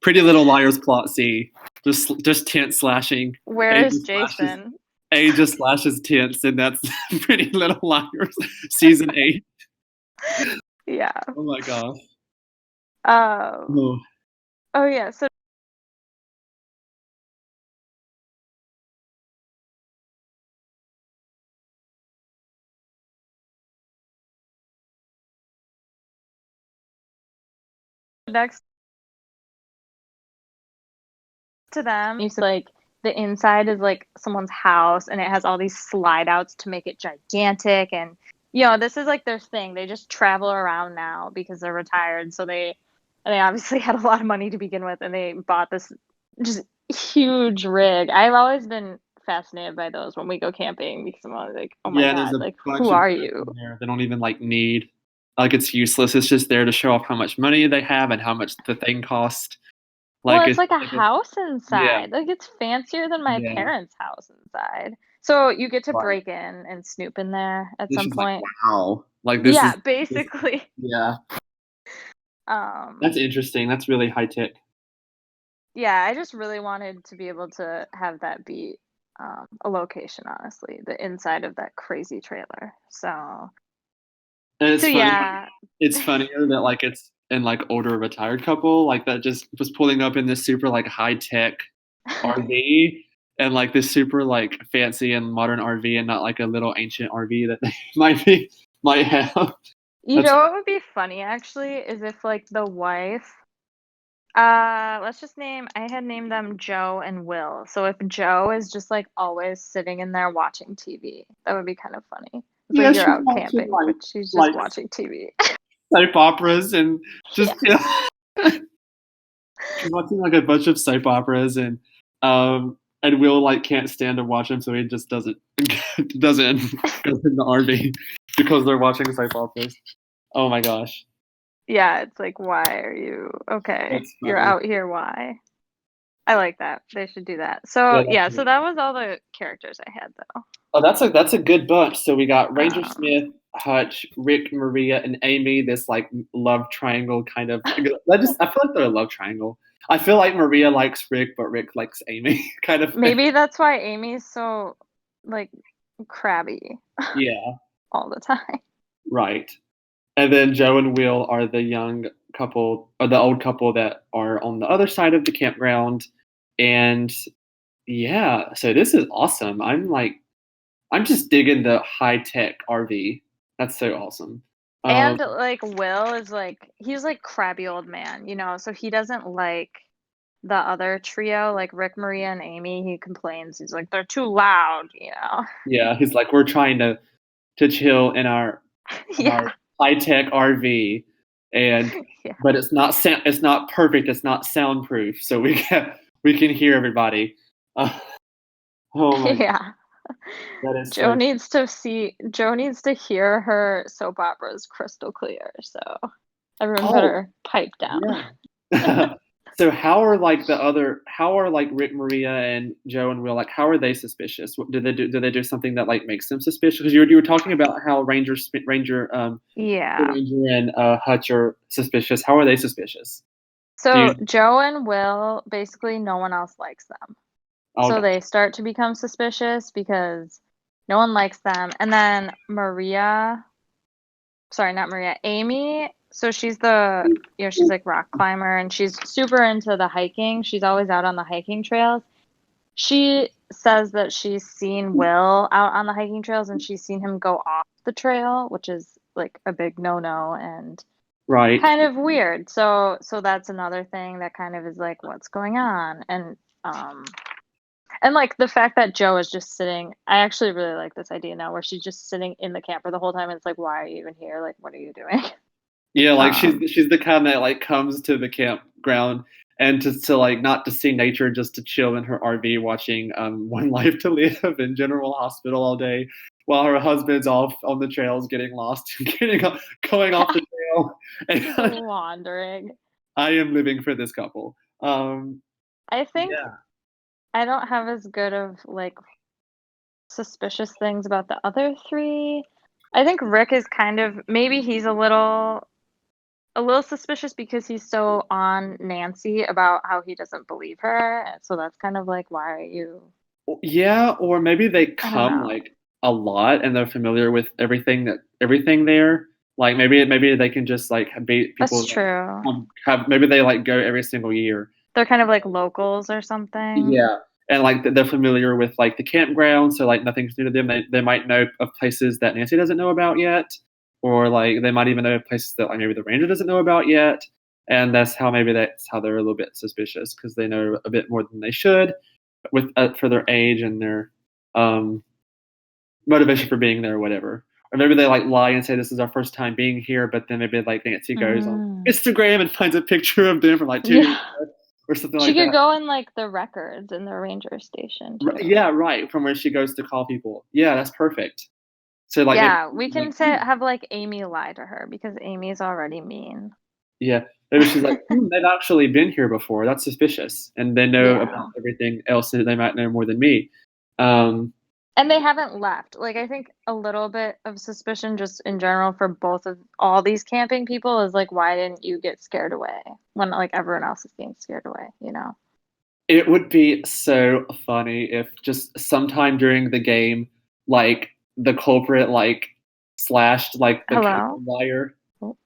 [SPEAKER 1] Pretty Little Liars plot C. Just tent slashing.
[SPEAKER 2] Where
[SPEAKER 1] A
[SPEAKER 2] is
[SPEAKER 1] just slashes
[SPEAKER 2] Jason?
[SPEAKER 1] A just slashes tents, and that's Pretty Little Liars season 8.
[SPEAKER 2] Yeah.
[SPEAKER 1] Oh my gosh.
[SPEAKER 2] Um.
[SPEAKER 1] Oh.
[SPEAKER 2] Oh yeah. So next to them, you see like the inside is like someone's house, and it has all these slide outs to make it gigantic. And this is like their thing. They just travel around now because they're retired. So they obviously had a lot of money to begin with, and they bought this just huge rig. I've always been fascinated by those when we go camping because I'm always like, oh my
[SPEAKER 1] Yeah, and there's
[SPEAKER 2] God,
[SPEAKER 1] a
[SPEAKER 2] like
[SPEAKER 1] bunch
[SPEAKER 2] who
[SPEAKER 1] of
[SPEAKER 2] are
[SPEAKER 1] stuff
[SPEAKER 2] you?
[SPEAKER 1] in there they don't even like need. Like it's useless. It's just there to show off how much money they have and how much the thing cost.
[SPEAKER 2] Well,
[SPEAKER 1] Like
[SPEAKER 2] it's
[SPEAKER 1] it's
[SPEAKER 2] like a
[SPEAKER 1] like a
[SPEAKER 2] house
[SPEAKER 1] yeah,
[SPEAKER 2] inside. Like it's fancier than my
[SPEAKER 1] yeah.
[SPEAKER 2] parents' house inside. So you get to
[SPEAKER 1] Right.
[SPEAKER 2] break in and snoop in there at
[SPEAKER 1] It's
[SPEAKER 2] some
[SPEAKER 1] just like
[SPEAKER 2] point.
[SPEAKER 1] wow. Like
[SPEAKER 2] Yeah,
[SPEAKER 1] this
[SPEAKER 2] basically.
[SPEAKER 1] yeah.
[SPEAKER 2] Um,
[SPEAKER 1] That's interesting. That's really high tech.
[SPEAKER 2] yeah, I just really wanted to be able to have that be a location, honestly, the inside of that crazy trailer.
[SPEAKER 1] And
[SPEAKER 2] So yeah.
[SPEAKER 1] it's funnier that like it's in like older retired couple like that just was pulling up in this super like high tech RV and like this super like fancy and modern RV and not like a little ancient RV that they might have.
[SPEAKER 2] You
[SPEAKER 1] That's
[SPEAKER 2] know what would be funny actually is if like the wife, let's just name, I had named them Joe and Will. So if Joe is just like always sitting in there watching TV, that would be kind of funny. It's
[SPEAKER 1] yeah,
[SPEAKER 2] like you're
[SPEAKER 1] she's
[SPEAKER 2] out
[SPEAKER 1] watching
[SPEAKER 2] camping, but she's just
[SPEAKER 1] like
[SPEAKER 2] watching TV.
[SPEAKER 1] soap operas and just
[SPEAKER 2] Yeah.
[SPEAKER 1] she's watching like a bunch of soap operas and Will like can't stand to watch them so he just doesn't go in the RV because they're watching soap operas. Oh my gosh.
[SPEAKER 2] Yeah, it's like, why are you okay?
[SPEAKER 1] That's
[SPEAKER 2] You're
[SPEAKER 1] funny.
[SPEAKER 2] out here, why? I like that. They should do that.
[SPEAKER 1] Yeah,
[SPEAKER 2] So
[SPEAKER 1] that's
[SPEAKER 2] yeah, so
[SPEAKER 1] really
[SPEAKER 2] that
[SPEAKER 1] cool.
[SPEAKER 2] was all the characters I had though.
[SPEAKER 1] Oh, that's a good bunch. So we got Ranger
[SPEAKER 2] Um,
[SPEAKER 1] Smith, Hutch, Rick, Maria, and Amy. This like love triangle kind of. I feel like they're a love triangle. I feel like Maria likes Rick, but Rick likes Amy, kind of thing.
[SPEAKER 2] maybe that's why Amy's so like crabby
[SPEAKER 1] Yeah,
[SPEAKER 2] all the time.
[SPEAKER 1] right. And then Joe and Will are the young couple, or the old couple that are on the other side of the campground. And yeah, so this is awesome. I'm just digging the high tech RV. That's so awesome. Um,
[SPEAKER 2] And like Will is like he's like crabby old man, you know, so he doesn't like the other trio, like Rick, Maria, and Amy. He complains. He's like, they're too loud, you know.
[SPEAKER 1] yeah, he's like, we're trying to chill in
[SPEAKER 2] Yeah.
[SPEAKER 1] our high tech RV, and
[SPEAKER 2] Yeah.
[SPEAKER 1] but it's not perfect. It's not soundproof, so we can hear everybody. Uh, oh my,
[SPEAKER 2] Yeah.
[SPEAKER 1] that is so
[SPEAKER 2] Joe needs to hear her soap operas crystal clear. So everyone
[SPEAKER 1] oh
[SPEAKER 2] better pipe down.
[SPEAKER 1] yeah. So how are like Rick, Maria, and Joe and Will like how are they suspicious? What, do they do something that like makes them suspicious? Because you were talking about how
[SPEAKER 2] Yeah.
[SPEAKER 1] Ranger and Hutch are suspicious. How are they suspicious? Do
[SPEAKER 2] So
[SPEAKER 1] you?
[SPEAKER 2] Joe and Will, basically no one else likes them.
[SPEAKER 1] Oh,
[SPEAKER 2] So
[SPEAKER 1] gotcha.
[SPEAKER 2] they start to become suspicious because no one likes them. And then Maria, sorry, not Maria, Amy, so she's the, you know, she's like rock climber and she's super into the hiking. She's always out on the hiking trails. She says that she's seen Will out on the hiking trails and she's seen him go off the trail, which is like a big no-no and
[SPEAKER 1] Right.
[SPEAKER 2] kind of weird. So that's another thing that kind of is like, what's going on? And like the fact that Joe is just sitting, I actually really like this idea now where she's just sitting in the camper the whole time and it's like, why are you even here? Like, what are you doing?
[SPEAKER 1] Yeah, like
[SPEAKER 2] Um,
[SPEAKER 1] she's the kind that like comes to the campground and to like not to see nature, just to chill in her RV watching One Life to Live in General Hospital all day, while her husband's off on the trails getting lost and going off the trail. And
[SPEAKER 2] wandering.
[SPEAKER 1] I am living for this couple.
[SPEAKER 2] I think
[SPEAKER 1] Yeah.
[SPEAKER 2] I don't have as good of like suspicious things about the other three. I think Rick is kind of maybe he's a little suspicious because he's so on Nancy about how he doesn't believe her. And so that's kind of like, why are you?
[SPEAKER 1] Yeah, or maybe they
[SPEAKER 2] I don't
[SPEAKER 1] come
[SPEAKER 2] know.
[SPEAKER 1] like a lot and they're familiar with everything there. Like maybe they can just like be
[SPEAKER 2] That's
[SPEAKER 1] people that
[SPEAKER 2] true.
[SPEAKER 1] have maybe they like go every single year.
[SPEAKER 2] They're kind of like locals or something.
[SPEAKER 1] Yeah, and like they're familiar with like the campground, so like nothing's new to them. They might know of places that Nancy doesn't know about yet, or like they might even know of places that like maybe the ranger doesn't know about yet. And that's how they're a little bit suspicious because they know a bit more than they should with for their age and their um, motivation for being there or whatever. Or maybe they like lie and say this is our first time being here, but then maybe like Nancy goes on
[SPEAKER 2] Mm.
[SPEAKER 1] Instagram and finds a picture of them from like 2 years
[SPEAKER 2] Yeah.
[SPEAKER 1] ago. or something
[SPEAKER 2] She
[SPEAKER 1] like
[SPEAKER 2] could
[SPEAKER 1] that.
[SPEAKER 2] go in like the records in the ranger station too.
[SPEAKER 1] Yeah, right. From where she goes to call people. Yeah, that's perfect. So like maybe
[SPEAKER 2] Yeah, we can
[SPEAKER 1] like,
[SPEAKER 2] say have like Amy lie to her because Amy's already mean.
[SPEAKER 1] yeah, maybe she's like, they've actually been here before. That's suspicious, and they know
[SPEAKER 2] Yeah.
[SPEAKER 1] about everything else that they might know more than me. Um,
[SPEAKER 2] And they haven't left. Like I think a little bit of suspicion just in general for both of all these camping people is like why didn't you get scared away when like everyone else is getting scared away, you know?
[SPEAKER 1] it would be so funny if just sometime during the game, like the culprit like slashed like the cable
[SPEAKER 2] Hello?
[SPEAKER 1] wire.
[SPEAKER 2] Oh,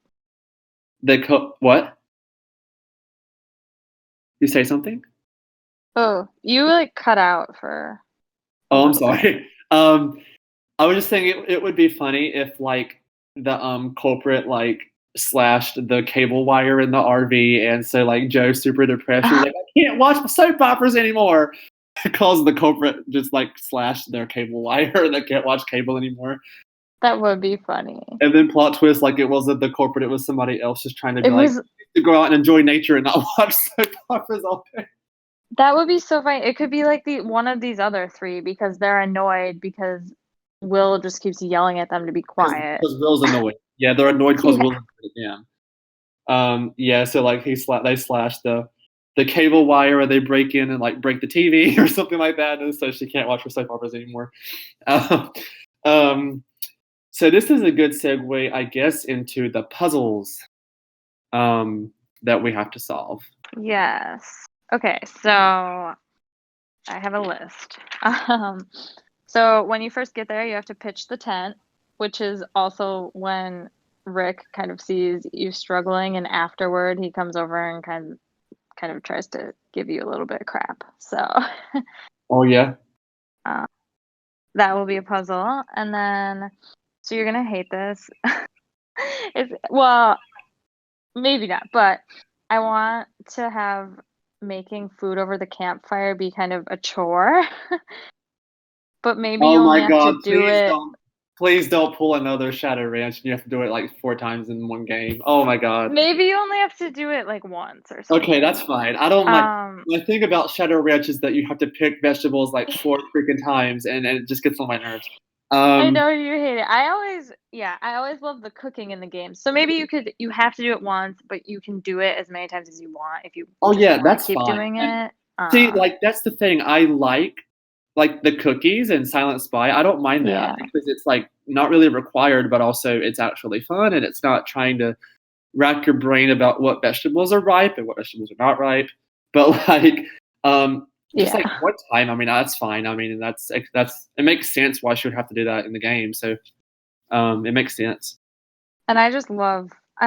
[SPEAKER 1] What? You say something?
[SPEAKER 2] oh, you like cut out for a
[SPEAKER 1] Oh, I'm
[SPEAKER 2] little bit.
[SPEAKER 1] sorry. I was just saying it would be funny if like the culprit like slashed the cable wire in the RV, and so like Joe's super depressed. She's like, I can't watch soap operas anymore because the culprit just like slashed their cable wire and they can't watch cable anymore.
[SPEAKER 2] That would be funny.
[SPEAKER 1] And then plot twist, like it wasn't the culprit, it was somebody else just trying to be
[SPEAKER 2] It
[SPEAKER 1] like
[SPEAKER 2] was
[SPEAKER 1] to go out and enjoy nature and not watch soap operas all day.
[SPEAKER 2] That would be so funny. It could be like the one of these other three because they're annoyed because Will just keeps yelling at them to be
[SPEAKER 1] Because
[SPEAKER 2] quiet.
[SPEAKER 1] Will's annoyed. Yeah, they're annoyed because
[SPEAKER 2] Yeah.
[SPEAKER 1] Will's annoyed again. Yeah, so like they slash the cable wire, or they break in and like break the TV or something like that, and so she can't watch her soap operas anymore. Uh, um, so this is a good segue, I guess, into the puzzles that we have to solve.
[SPEAKER 2] Yes. Okay, so I have a list. So when you first get there, you have to pitch the tent, which is also when Rick kind of sees you struggling, and afterward he comes over and kind of tries to give you a little bit of crap. So
[SPEAKER 1] Oh yeah.
[SPEAKER 2] uh, that will be a puzzle, and then so you're gonna hate this. It's well, maybe not, but I want to have making food over the campfire be kind of a chore, but maybe you
[SPEAKER 1] Oh
[SPEAKER 2] only
[SPEAKER 1] my
[SPEAKER 2] have to
[SPEAKER 1] God!
[SPEAKER 2] do it.
[SPEAKER 1] Please don't pull another Shadow Ranch, and you have to do it like 4 times in one game. Oh my God.
[SPEAKER 2] Maybe you only have to do it like once or
[SPEAKER 1] Okay, that's
[SPEAKER 2] something.
[SPEAKER 1] fine. I don't like.
[SPEAKER 2] Um,
[SPEAKER 1] My thing about Shadow Ranch is that you have to pick vegetables like 4 freaking times, and it just gets on my nerves.
[SPEAKER 2] I
[SPEAKER 1] Um,
[SPEAKER 2] know you hate it. I always love the cooking in the game. So maybe you have to do it once, but you can do it as many times as you want if you
[SPEAKER 1] oh
[SPEAKER 2] just
[SPEAKER 1] yeah,
[SPEAKER 2] want to
[SPEAKER 1] that's
[SPEAKER 2] keep
[SPEAKER 1] fine.
[SPEAKER 2] doing
[SPEAKER 1] And
[SPEAKER 2] it.
[SPEAKER 1] see, like that's the thing. I like the cookies and Silent Spy. I don't mind that
[SPEAKER 2] Yeah.
[SPEAKER 1] because it's like not really required, but also it's actually fun, and it's not trying to rack your brain about what vegetables are ripe and what vegetables are not ripe. But like, just like
[SPEAKER 2] Yeah.
[SPEAKER 1] one time, I mean, that's fine. I mean, that's it makes sense why she would have to do that in the game. So it makes sense.
[SPEAKER 2] And I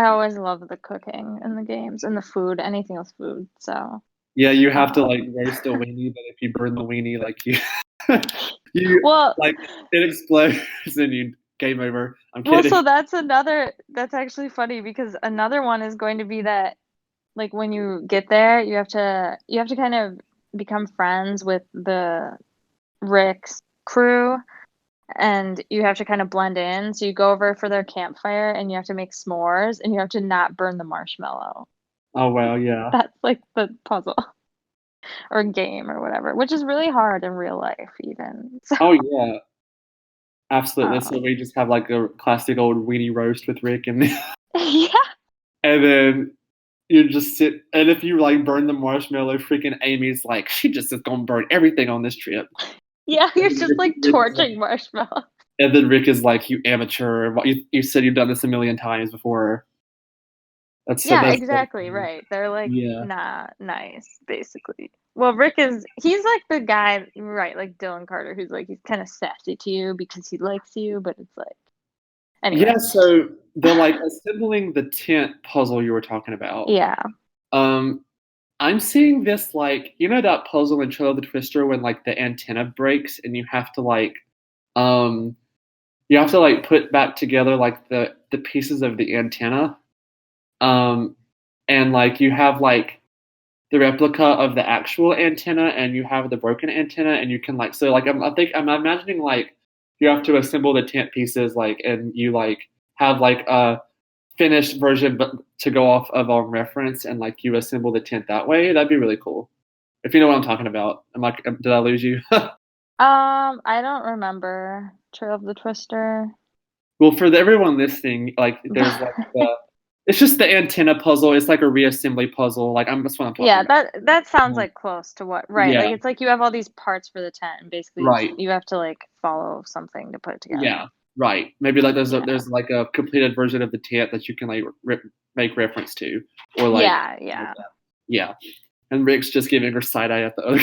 [SPEAKER 2] always love the cooking in the games and the food, anything with food. So,
[SPEAKER 1] Yeah, you have to like
[SPEAKER 2] um,
[SPEAKER 1] roast a weenie, but if you burn the weenie, like you, you
[SPEAKER 2] well,
[SPEAKER 1] like it explodes and you game over. I'm kidding.
[SPEAKER 2] so that's actually funny because another one is going to be that like when you get there, you have to kind of become friends with the Rick's crew and you have to kind of blend in. So you go over for their campfire and you have to make s'mores and you have to not burn the marshmallow.
[SPEAKER 1] Oh well, yeah.
[SPEAKER 2] That's like the puzzle or game or whatever, which is really hard in real life even. So,
[SPEAKER 1] Oh yeah, absolutely. So
[SPEAKER 2] um,
[SPEAKER 1] we just have like a classic old weenie roast with Rick, and
[SPEAKER 2] yeah.
[SPEAKER 1] and then you just sit. And if you like burn the marshmallow, freaking Amy's like she just is gonna burn everything on this trip.
[SPEAKER 2] Yeah,
[SPEAKER 1] And
[SPEAKER 2] you're
[SPEAKER 1] then
[SPEAKER 2] just like
[SPEAKER 1] Rick is like,
[SPEAKER 2] torching marshmallow.
[SPEAKER 1] you amateur. You said you've done this a million times before.
[SPEAKER 2] Yeah,
[SPEAKER 1] That's so
[SPEAKER 2] exactly,
[SPEAKER 1] funny.
[SPEAKER 2] right. They're like
[SPEAKER 1] Yeah.
[SPEAKER 2] not nice, basically. Well, he's like the guy, right, like Dylan Carter, who's like he's kind of sassy to you because he likes you, but it's like anyway.
[SPEAKER 1] Yeah, so the like assembling the tent puzzle you were talking about.
[SPEAKER 2] Yeah.
[SPEAKER 1] Um, I'm seeing this like that puzzle in Trail of the Twister when like the antenna breaks and um you have to like put back together like the pieces of the antenna. Um, and like you have like the replica of the actual antenna and you have the broken antenna, and you can like so like I think I'm imagining like you have to assemble the tent pieces like and you like have like finished version, but to go off of our reference and like you assemble the tent that way, that'd be really cool. If you know what I'm talking about. Did I lose you?
[SPEAKER 2] I don't remember Trail of the Twister.
[SPEAKER 1] Well, for everyone listening, like there's like it's just the antenna puzzle. It's like a reassembly puzzle. Like that's what I'm talking
[SPEAKER 2] Yeah,
[SPEAKER 1] about.
[SPEAKER 2] that sounds like close to what, right? Like
[SPEAKER 1] Yeah,
[SPEAKER 2] it's like you have all these parts for the tent, and basically
[SPEAKER 1] right.
[SPEAKER 2] you have to like follow something to put it together.
[SPEAKER 1] Yeah, right. Maybe like
[SPEAKER 2] Yeah.
[SPEAKER 1] there's like a completed version of the tent that you can like make reference to, or like yeah. And Rick's just giving her side eye at the other.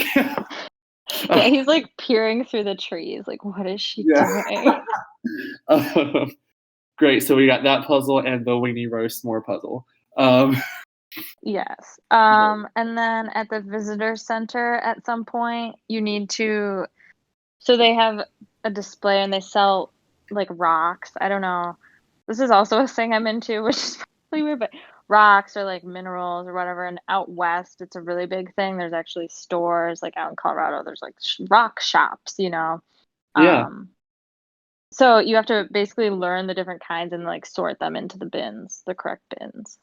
[SPEAKER 2] Yeah, he's like peering through the trees. Like, what is she doing?
[SPEAKER 1] Great. So we got that puzzle and the weenie roast s'more puzzle.
[SPEAKER 2] Yes. And then at the visitor center at some point, you need to. So they have a display and they sell like rocks. I don't know. This is also a thing I'm into, which is probably weird, but rocks or like minerals or whatever. And out west, it's a really big thing. There's actually stores like out in Colorado. There's like rock shops, you know.
[SPEAKER 1] Yeah.
[SPEAKER 2] So you have to basically learn the different kinds and like sort them into the bins, the correct bins.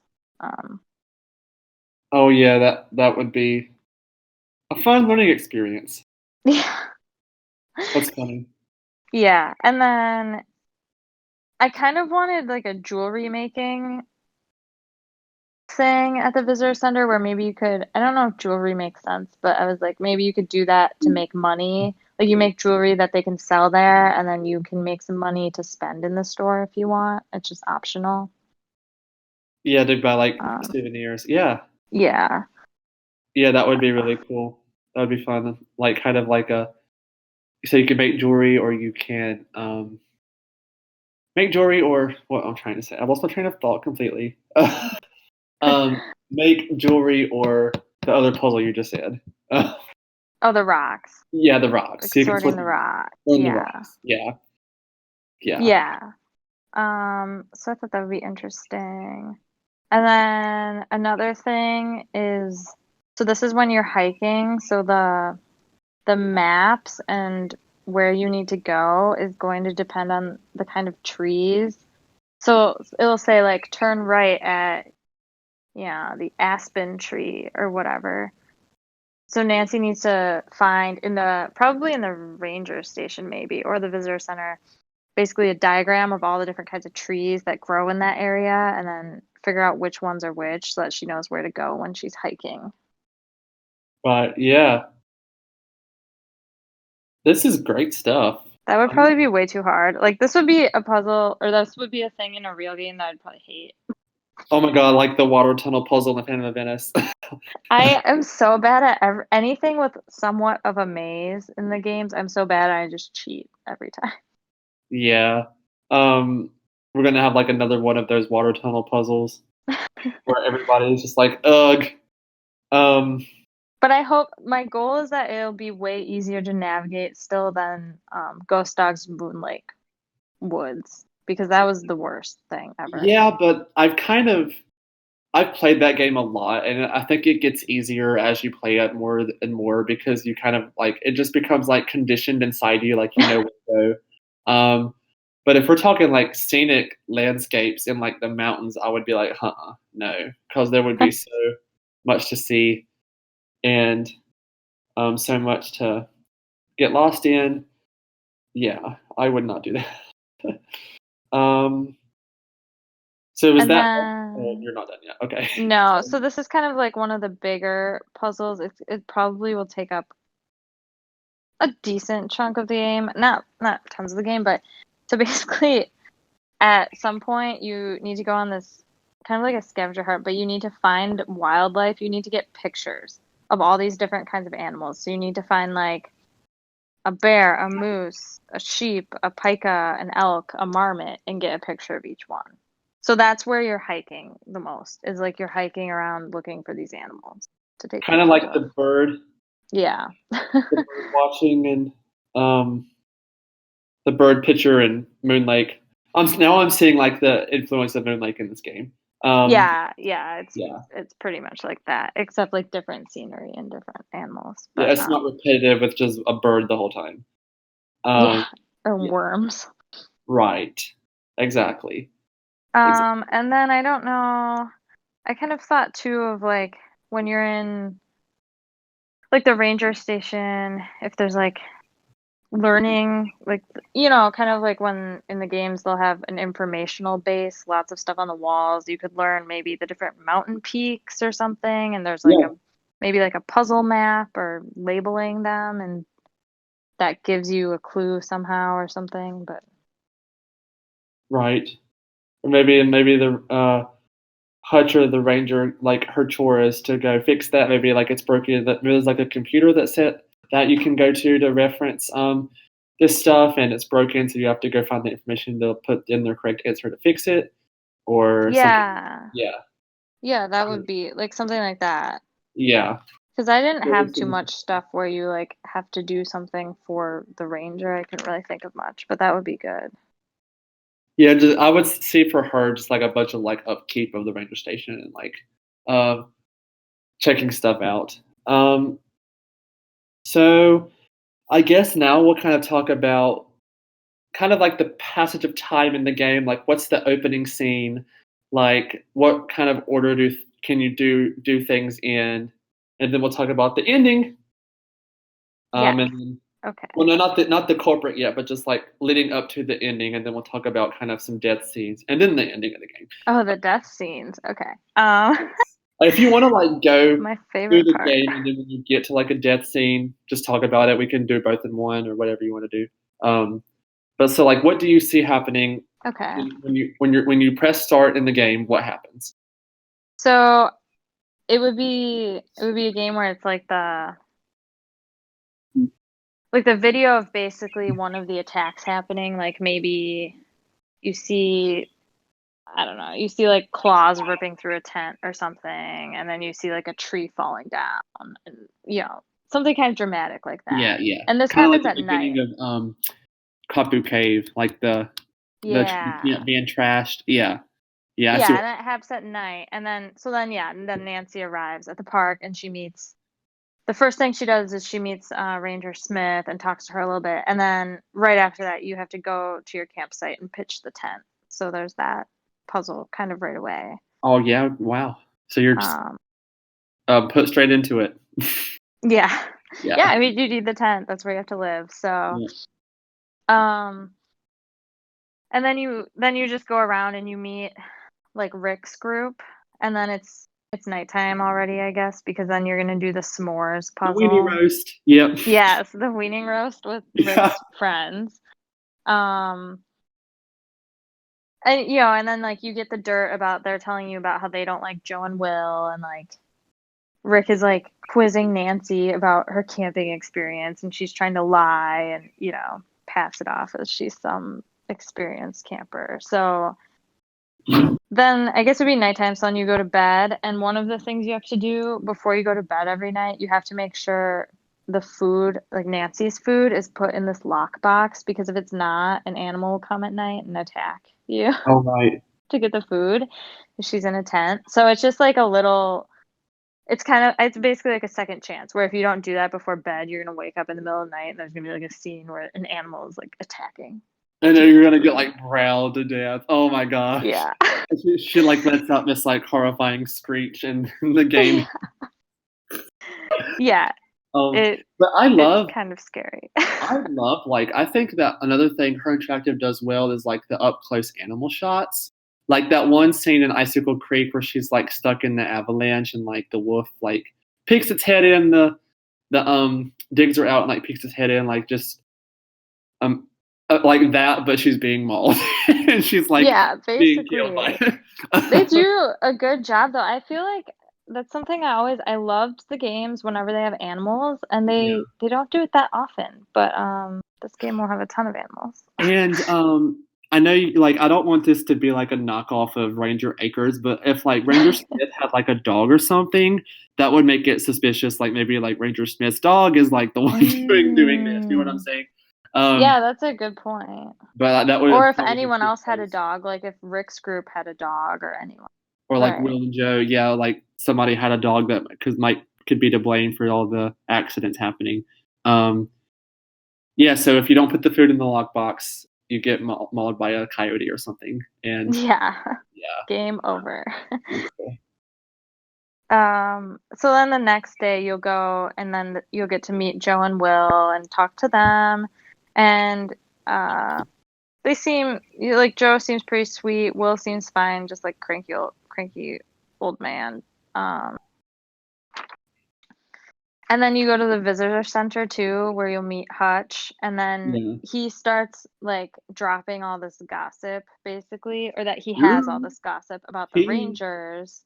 [SPEAKER 1] Oh yeah, that would be a fun learning experience.
[SPEAKER 2] Yeah.
[SPEAKER 1] That's funny.
[SPEAKER 2] Yeah, and then I kind of wanted like a jewelry making thing at the visitor center where maybe you could, I don't know if jewelry makes sense, but I was like, maybe you could do that to make money. Like you make jewelry that they can sell there, and then you can make some money to spend in the store if you want. It's just optional.
[SPEAKER 1] Yeah, to buy like souvenirs. Yeah.
[SPEAKER 2] Yeah.
[SPEAKER 1] Yeah, that would be really cool. That would be fun. Like kind of like so you can make jewelry or you can make jewelry or what I'm trying to say. I've lost my train of thought completely. Make jewelry or the other puzzle you just said.
[SPEAKER 2] Oh, the rocks.
[SPEAKER 1] Yeah, the rocks.
[SPEAKER 2] Like
[SPEAKER 1] So you can
[SPEAKER 2] sorting the rocks.
[SPEAKER 1] the
[SPEAKER 2] Yeah.
[SPEAKER 1] rocks. Yeah. Yeah.
[SPEAKER 2] Yeah. So I thought that would be interesting. And then another thing is, so this is when you're hiking, so the maps and where you need to go is going to depend on the kind of trees. So it'll say like turn right at the aspen tree or whatever. So Nancy needs to find probably in the ranger station maybe or the visitor center basically a diagram of all the different kinds of trees that grow in that area and then figure out which ones are which so that she knows where to go when she's hiking.
[SPEAKER 1] But yeah. This is great stuff.
[SPEAKER 2] That would probably be way too hard. Like this would be a puzzle or this would be a thing in a real game that I'd probably hate.
[SPEAKER 1] Oh my god, like the water tunnel puzzle in the Phantom of Venice.
[SPEAKER 2] I am so bad at anything with somewhat of a maze in the games. I'm so bad I just cheat every time.
[SPEAKER 1] Yeah. We're gonna have like another one of those water tunnel puzzles where everybody's just like, ugh.
[SPEAKER 2] But I hope my goal is that it'll be way easier to navigate still than Ghost Dog's Moon Lake Woods because that was the worst thing ever.
[SPEAKER 1] Yeah, but I've played that game a lot, and I think it gets easier as you play it more and more because you kind of like it just becomes like conditioned inside you, like you know where to go. But if we're talking like scenic landscapes in like the mountains, I would be like, no, because there would be so much to see and so much to get lost in. Yeah, I would not do that. So was that? Oh, you're not done yet. Okay.
[SPEAKER 2] No, so this is kind of like one of the bigger puzzles. It probably will take up a decent chunk of the game, not tons of the game, but so basically at some point you need to go on this kind of like a scavenger hunt, but you need to find wildlife. You need to get pictures of all these different kinds of animals. So you need to find like a bear, a moose, a sheep, a pika, an elk, a marmot, and get a picture of each one. So that's where you're hiking the most, is like you're hiking around looking for these animals to take
[SPEAKER 1] kind of like the bird.
[SPEAKER 2] Yeah.
[SPEAKER 1] The bird watching and the bird picture in Moon Lake. I'm seeing like the influence of Moon Lake in this game.
[SPEAKER 2] It's pretty much like that, except like different scenery and different animals.
[SPEAKER 1] But, it's not repetitive with just a bird the whole time.
[SPEAKER 2] Or worms.
[SPEAKER 1] Right. Exactly.
[SPEAKER 2] And then I don't know. I kind of thought too of like when you're in like the ranger station, if there's like learning, like kind of like when in the games they'll have an informational base, lots of stuff on the walls. You could learn maybe the different mountain peaks or something, and there's like
[SPEAKER 1] Yeah,
[SPEAKER 2] maybe like a puzzle map or labeling them, and that gives you a clue somehow or something. But
[SPEAKER 1] right. Or maybe the Hutch or the ranger, like her chore is to go fix that. Maybe like it's broken. That there's like a computer that set that you can go to reference this stuff, and it's broken, so you have to go find the information to put in the correct answer to fix it, or something.
[SPEAKER 2] yeah,
[SPEAKER 1] Yeah,
[SPEAKER 2] yeah, that would be like something like that.
[SPEAKER 1] yeah.
[SPEAKER 2] Because I didn't have too much stuff where you like have to do something for the ranger. I couldn't really think of much, but that would be good.
[SPEAKER 1] Yeah, I would see for her just like a bunch of like upkeep of the ranger station and like um, checking stuff out. So I guess now we'll kind of talk about kind of like the passage of time in the game. Like, what's the opening scene? Like, what kind of order can you do things in? And then we'll talk about the ending.
[SPEAKER 2] Yeah.
[SPEAKER 1] And then,
[SPEAKER 2] Okay.
[SPEAKER 1] well, no, not the culprit yet, but just like leading up to the ending, and then we'll talk about kind of some death scenes, and then the ending of the game.
[SPEAKER 2] Oh, the death scenes. Okay.
[SPEAKER 1] If you want to like go
[SPEAKER 2] My
[SPEAKER 1] through
[SPEAKER 2] favorite
[SPEAKER 1] the
[SPEAKER 2] part.
[SPEAKER 1] game, and then when you get to like a death scene, just talk about it. We can do both in one or whatever you want to do. But so like, what do you see happening
[SPEAKER 2] Okay.
[SPEAKER 1] when you press start in the game? What happens?
[SPEAKER 2] So it would be a game where it's like the video of basically one of the attacks happening. Like maybe you see, I don't know, you see like claws ripping through a tent or something, and then you see like a tree falling down, and something kind of dramatic like that.
[SPEAKER 1] Yeah, yeah.
[SPEAKER 2] And this
[SPEAKER 1] Kind of like
[SPEAKER 2] happens
[SPEAKER 1] the
[SPEAKER 2] at night.
[SPEAKER 1] beginning of Kapu Cave, like the tree
[SPEAKER 2] Yeah.
[SPEAKER 1] being trashed. Yeah, yeah. I see.
[SPEAKER 2] Yeah, and that happens at night. And then Nancy arrives at the park and the first thing she does is she meets Ranger Smith and talks to her a little bit. And then right after that, you have to go to your campsite and pitch the tent. So there's that puzzle kind of right away.
[SPEAKER 1] Oh yeah, wow. So you're just
[SPEAKER 2] Um,
[SPEAKER 1] put straight into it.
[SPEAKER 2] yeah. Yeah,
[SPEAKER 1] Yeah.
[SPEAKER 2] I mean, you need the tent. That's where you have to live. So,
[SPEAKER 1] Yeah.
[SPEAKER 2] um, and then you just go around and you meet like Rick's group, and then it's nighttime already, I guess, because then you're gonna do the s'mores
[SPEAKER 1] The weenie
[SPEAKER 2] puzzle.
[SPEAKER 1] roast. Yep.
[SPEAKER 2] Yes, the weaning roast with
[SPEAKER 1] Yeah.
[SPEAKER 2] Rick's friends. Um, and then like you get the dirt about they're telling you about how they don't like Joe and Will, and like Rick is like quizzing Nancy about her camping experience, and she's trying to lie and pass it off as she's some experienced camper. So then I guess it'd be nighttime, so then you go to bed, and one of the things you have to do before you go to bed every night, you have to make sure the food, like Nancy's food, is put in this lockbox, because if it's not, an animal will come at night and attack you
[SPEAKER 1] All right.
[SPEAKER 2] to get the food if she's in a tent. So it's just like it's basically like a second chance where if you don't do that before bed, you're gonna wake up in the middle of the night and there's gonna be like a scene where an animal is like attacking.
[SPEAKER 1] And then you're gonna get like growled to death. Oh my gosh.
[SPEAKER 2] Yeah.
[SPEAKER 1] She like lets out this like horrifying screech in the game.
[SPEAKER 2] Yeah.
[SPEAKER 1] Um,
[SPEAKER 2] It
[SPEAKER 1] but
[SPEAKER 2] it's kind of scary.
[SPEAKER 1] I love like I think that another thing Her Interactive does well is like the up close animal shots. Like that one scene in Icicle Creek where she's like stuck in the avalanche and like the wolf like peeks its head in the digs her out and like peeks its head in like just um like that, but she's being mauled and she's like
[SPEAKER 2] Yeah,
[SPEAKER 1] being killed by
[SPEAKER 2] basically. They
[SPEAKER 1] it.
[SPEAKER 2] do a good job though. I feel like that's something I loved the games whenever they have animals, and
[SPEAKER 1] Yeah.
[SPEAKER 2] they don't do it that often. But this game will have a ton of animals.
[SPEAKER 1] And I know like I don't want this to be like a knockoff of Ranger Acres, but if like Ranger Smith had like a dog or something, that would make it suspicious. Like maybe like Ranger Smith's dog is like the one doing this. You know what I'm
[SPEAKER 2] Mm.
[SPEAKER 1] saying?
[SPEAKER 2] Yeah, that's a good point.
[SPEAKER 1] But that would
[SPEAKER 2] Or if
[SPEAKER 1] probably
[SPEAKER 2] anyone
[SPEAKER 1] be
[SPEAKER 2] else had a
[SPEAKER 1] close.
[SPEAKER 2] dog, like if Rick's group had a dog or anyone.
[SPEAKER 1] Or like
[SPEAKER 2] Right.
[SPEAKER 1] Will and Joe, yeah, like somebody had a dog that could be to blame for all the accidents happening. Yeah, so if you don't put the food in the lockbox, you get mauled by a coyote or something. And
[SPEAKER 2] Yeah.
[SPEAKER 1] yeah,
[SPEAKER 2] Game over.
[SPEAKER 1] that's cool.
[SPEAKER 2] So then the next day you'll go and then you'll get to meet Joe and Will and talk to them. And they seem like Joe seems pretty sweet. Will seems fine, just like cranky old man. Um, and then you go to the visitor center too, where you'll meet Hutch, and then
[SPEAKER 1] Yeah.
[SPEAKER 2] he starts like dropping all this gossip, basically, or that he has all this gossip about the
[SPEAKER 1] He
[SPEAKER 2] Rangers.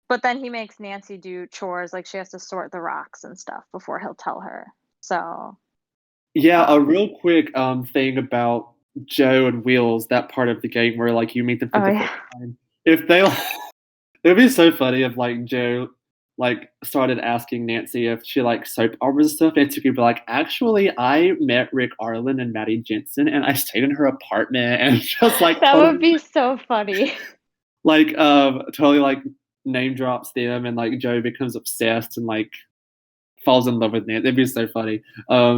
[SPEAKER 2] But then he makes Nancy do chores, like she has to sort the rocks and stuff before he'll tell her. So,
[SPEAKER 1] Yeah, a
[SPEAKER 2] um,
[SPEAKER 1] real quick thing about Joe and Wheels, that part of the game where like you meet them for
[SPEAKER 2] oh
[SPEAKER 1] the
[SPEAKER 2] yeah,
[SPEAKER 1] first time. If they it would be so funny if like Joe like started asking Nancy if she likes soap operas and stuff, and Nancy could be like, actually I met Rick Arlen and Maddie Jensen and I stayed in her apartment and just like
[SPEAKER 2] that would
[SPEAKER 1] totally
[SPEAKER 2] be so funny.
[SPEAKER 1] totally like name drops them and like Joe becomes obsessed and like falls in love with Nancy. It'd be so funny.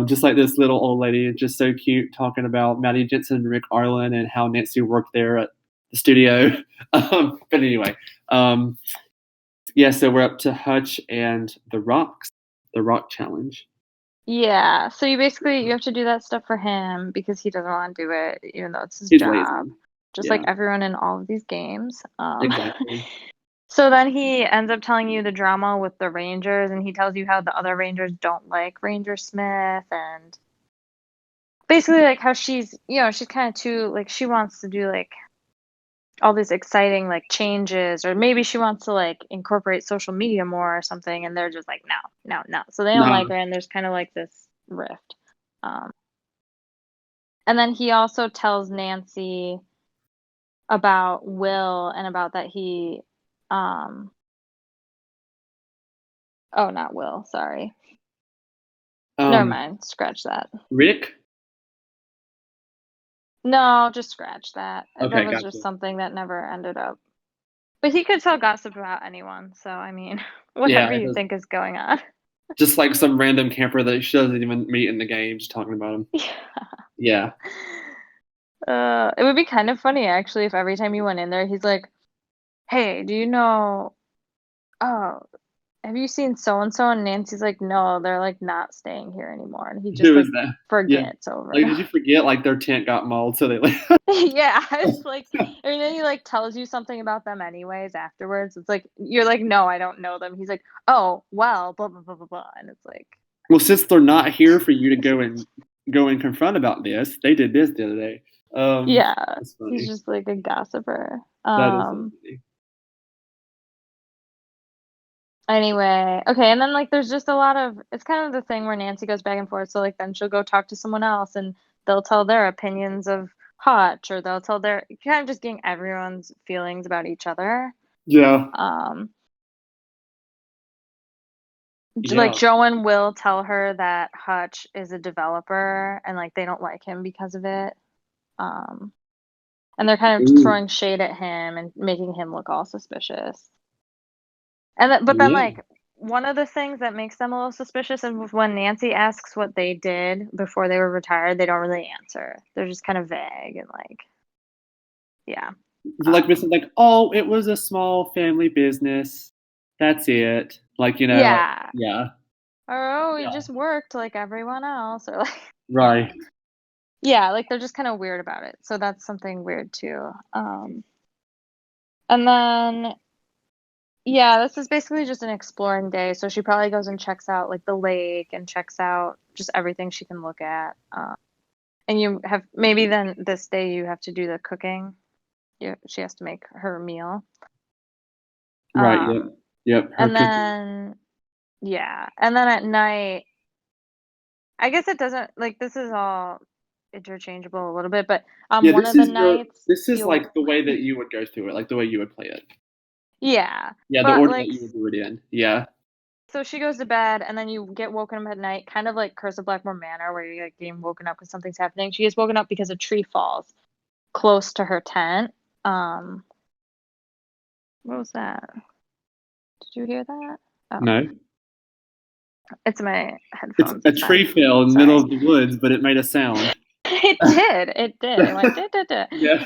[SPEAKER 1] Just like this little old lady, just so cute, talking about Maddie Jensen and Rick Arlen and how Nancy worked there at the studio. But anyway, yeah. So we're up to Hutch and the Rock Challenge.
[SPEAKER 2] Yeah, so you have to do that stuff for him because he doesn't want to do it, even though it's his
[SPEAKER 1] He's
[SPEAKER 2] job,
[SPEAKER 1] lazy.
[SPEAKER 2] just like
[SPEAKER 1] Yeah,
[SPEAKER 2] everyone in all of these games.
[SPEAKER 1] exactly.
[SPEAKER 2] So then he ends up telling you the drama with the Rangers, and he tells you how the other Rangers don't like Ranger Smith, and basically like how she's kind of too like she wants to do like all these exciting like changes, or maybe she wants to like incorporate social media more or something, and they're just like no, no, no. So they don't like
[SPEAKER 1] No,
[SPEAKER 2] her, and there's kind of like this rift. Um, and then he also tells Nancy about Will and about that um, oh, not Will, sorry. Never
[SPEAKER 1] um,
[SPEAKER 2] mind, scratch that.
[SPEAKER 1] Rick.
[SPEAKER 2] No, just scratch that. That
[SPEAKER 1] Okay,
[SPEAKER 2] was just
[SPEAKER 1] gotcha.
[SPEAKER 2] something that never ended up. But he could tell gossip about anyone, so I mean,
[SPEAKER 1] Yeah,
[SPEAKER 2] whatever
[SPEAKER 1] it
[SPEAKER 2] you
[SPEAKER 1] was
[SPEAKER 2] think is going on.
[SPEAKER 1] just like some random camper that she doesn't even meet in the game, just talking about him.
[SPEAKER 2] Yeah.
[SPEAKER 1] Yeah.
[SPEAKER 2] It would be kind of funny actually if every time you went in there, he's like, "Hey, do you know? Oh, have you seen so and so?" And Nancy's like, "No, they're like not staying here anymore." And he just
[SPEAKER 1] Who is
[SPEAKER 2] like
[SPEAKER 1] that? Yeah.
[SPEAKER 2] forgets over
[SPEAKER 1] Like,
[SPEAKER 2] and
[SPEAKER 1] did you forget like their tent got mauled, so they left?
[SPEAKER 2] yeah, it's like, and then he like tells you something about them anyways afterwards. It's like you're like, no, I don't know them. He's like, oh, well, blah blah blah blah blah, and it's like,
[SPEAKER 1] Well, since they're not here for you to go and confront about this, they did this the other day.
[SPEAKER 2] yeah,
[SPEAKER 1] That's
[SPEAKER 2] he's
[SPEAKER 1] funny.
[SPEAKER 2] just like a gossiper.
[SPEAKER 1] That is so funny.
[SPEAKER 2] Anyway, okay, and then like there's just a lot of it's kind of the thing where Nancy goes back and forth. So like then she'll go talk to someone else and they'll tell their opinions of Hutch, or they'll tell their kind of just getting everyone's feelings about each other.
[SPEAKER 1] Yeah.
[SPEAKER 2] Um, like
[SPEAKER 1] Yeah.
[SPEAKER 2] Joe and Will tell her that Hutch is a developer and like they don't like him because of it. Um, and they're kind of
[SPEAKER 1] Ooh.
[SPEAKER 2] throwing shade at him and making him look all suspicious. And but then
[SPEAKER 1] Yeah.
[SPEAKER 2] like one of the things that makes them a little suspicious is when Nancy asks what they did before they were retired, they don't really answer. They're just kind of vague and like, yeah.
[SPEAKER 1] Like this is like, oh, it was a small family business. That's it. Like, like,
[SPEAKER 2] Yeah.
[SPEAKER 1] yeah.
[SPEAKER 2] Or oh, we
[SPEAKER 1] Yeah.
[SPEAKER 2] just worked like everyone else, or like
[SPEAKER 1] Right.
[SPEAKER 2] yeah, like they're just kind of weird about it. So that's something weird too. And then yeah, this is basically just an exploring day. So she probably goes and checks out like the lake and checks out just everything she can look at. And you have maybe then this day you have to do the cooking. She has to make her meal.
[SPEAKER 1] Right. Yep.
[SPEAKER 2] Um,
[SPEAKER 1] Yep. Her
[SPEAKER 2] and
[SPEAKER 1] cooking.
[SPEAKER 2] then yeah, and then at night, I guess it doesn't like this is all interchangeable a little bit, but
[SPEAKER 1] Yeah,
[SPEAKER 2] one of the nights
[SPEAKER 1] this is
[SPEAKER 2] you'll
[SPEAKER 1] like the way that you would go through it, like the way you would play it.
[SPEAKER 2] yeah,
[SPEAKER 1] Yeah, the
[SPEAKER 2] but
[SPEAKER 1] order that
[SPEAKER 2] like
[SPEAKER 1] you would do it in. Yeah.
[SPEAKER 2] so she goes to bed and then you get woken up at night, kind of like Curse of Blackmore Manor, where you're like getting woken up because something's happening. She gets woken up because a tree falls close to her tent. Um, what was that? Did you hear that? Oh,
[SPEAKER 1] No.
[SPEAKER 2] it's my
[SPEAKER 1] It's
[SPEAKER 2] headphones.
[SPEAKER 1] a
[SPEAKER 2] It's fine.
[SPEAKER 1] tree fell in the middle
[SPEAKER 2] Sorry.
[SPEAKER 1] of the woods, but it made a sound.
[SPEAKER 2] It did. It did. It went da.
[SPEAKER 1] Yeah.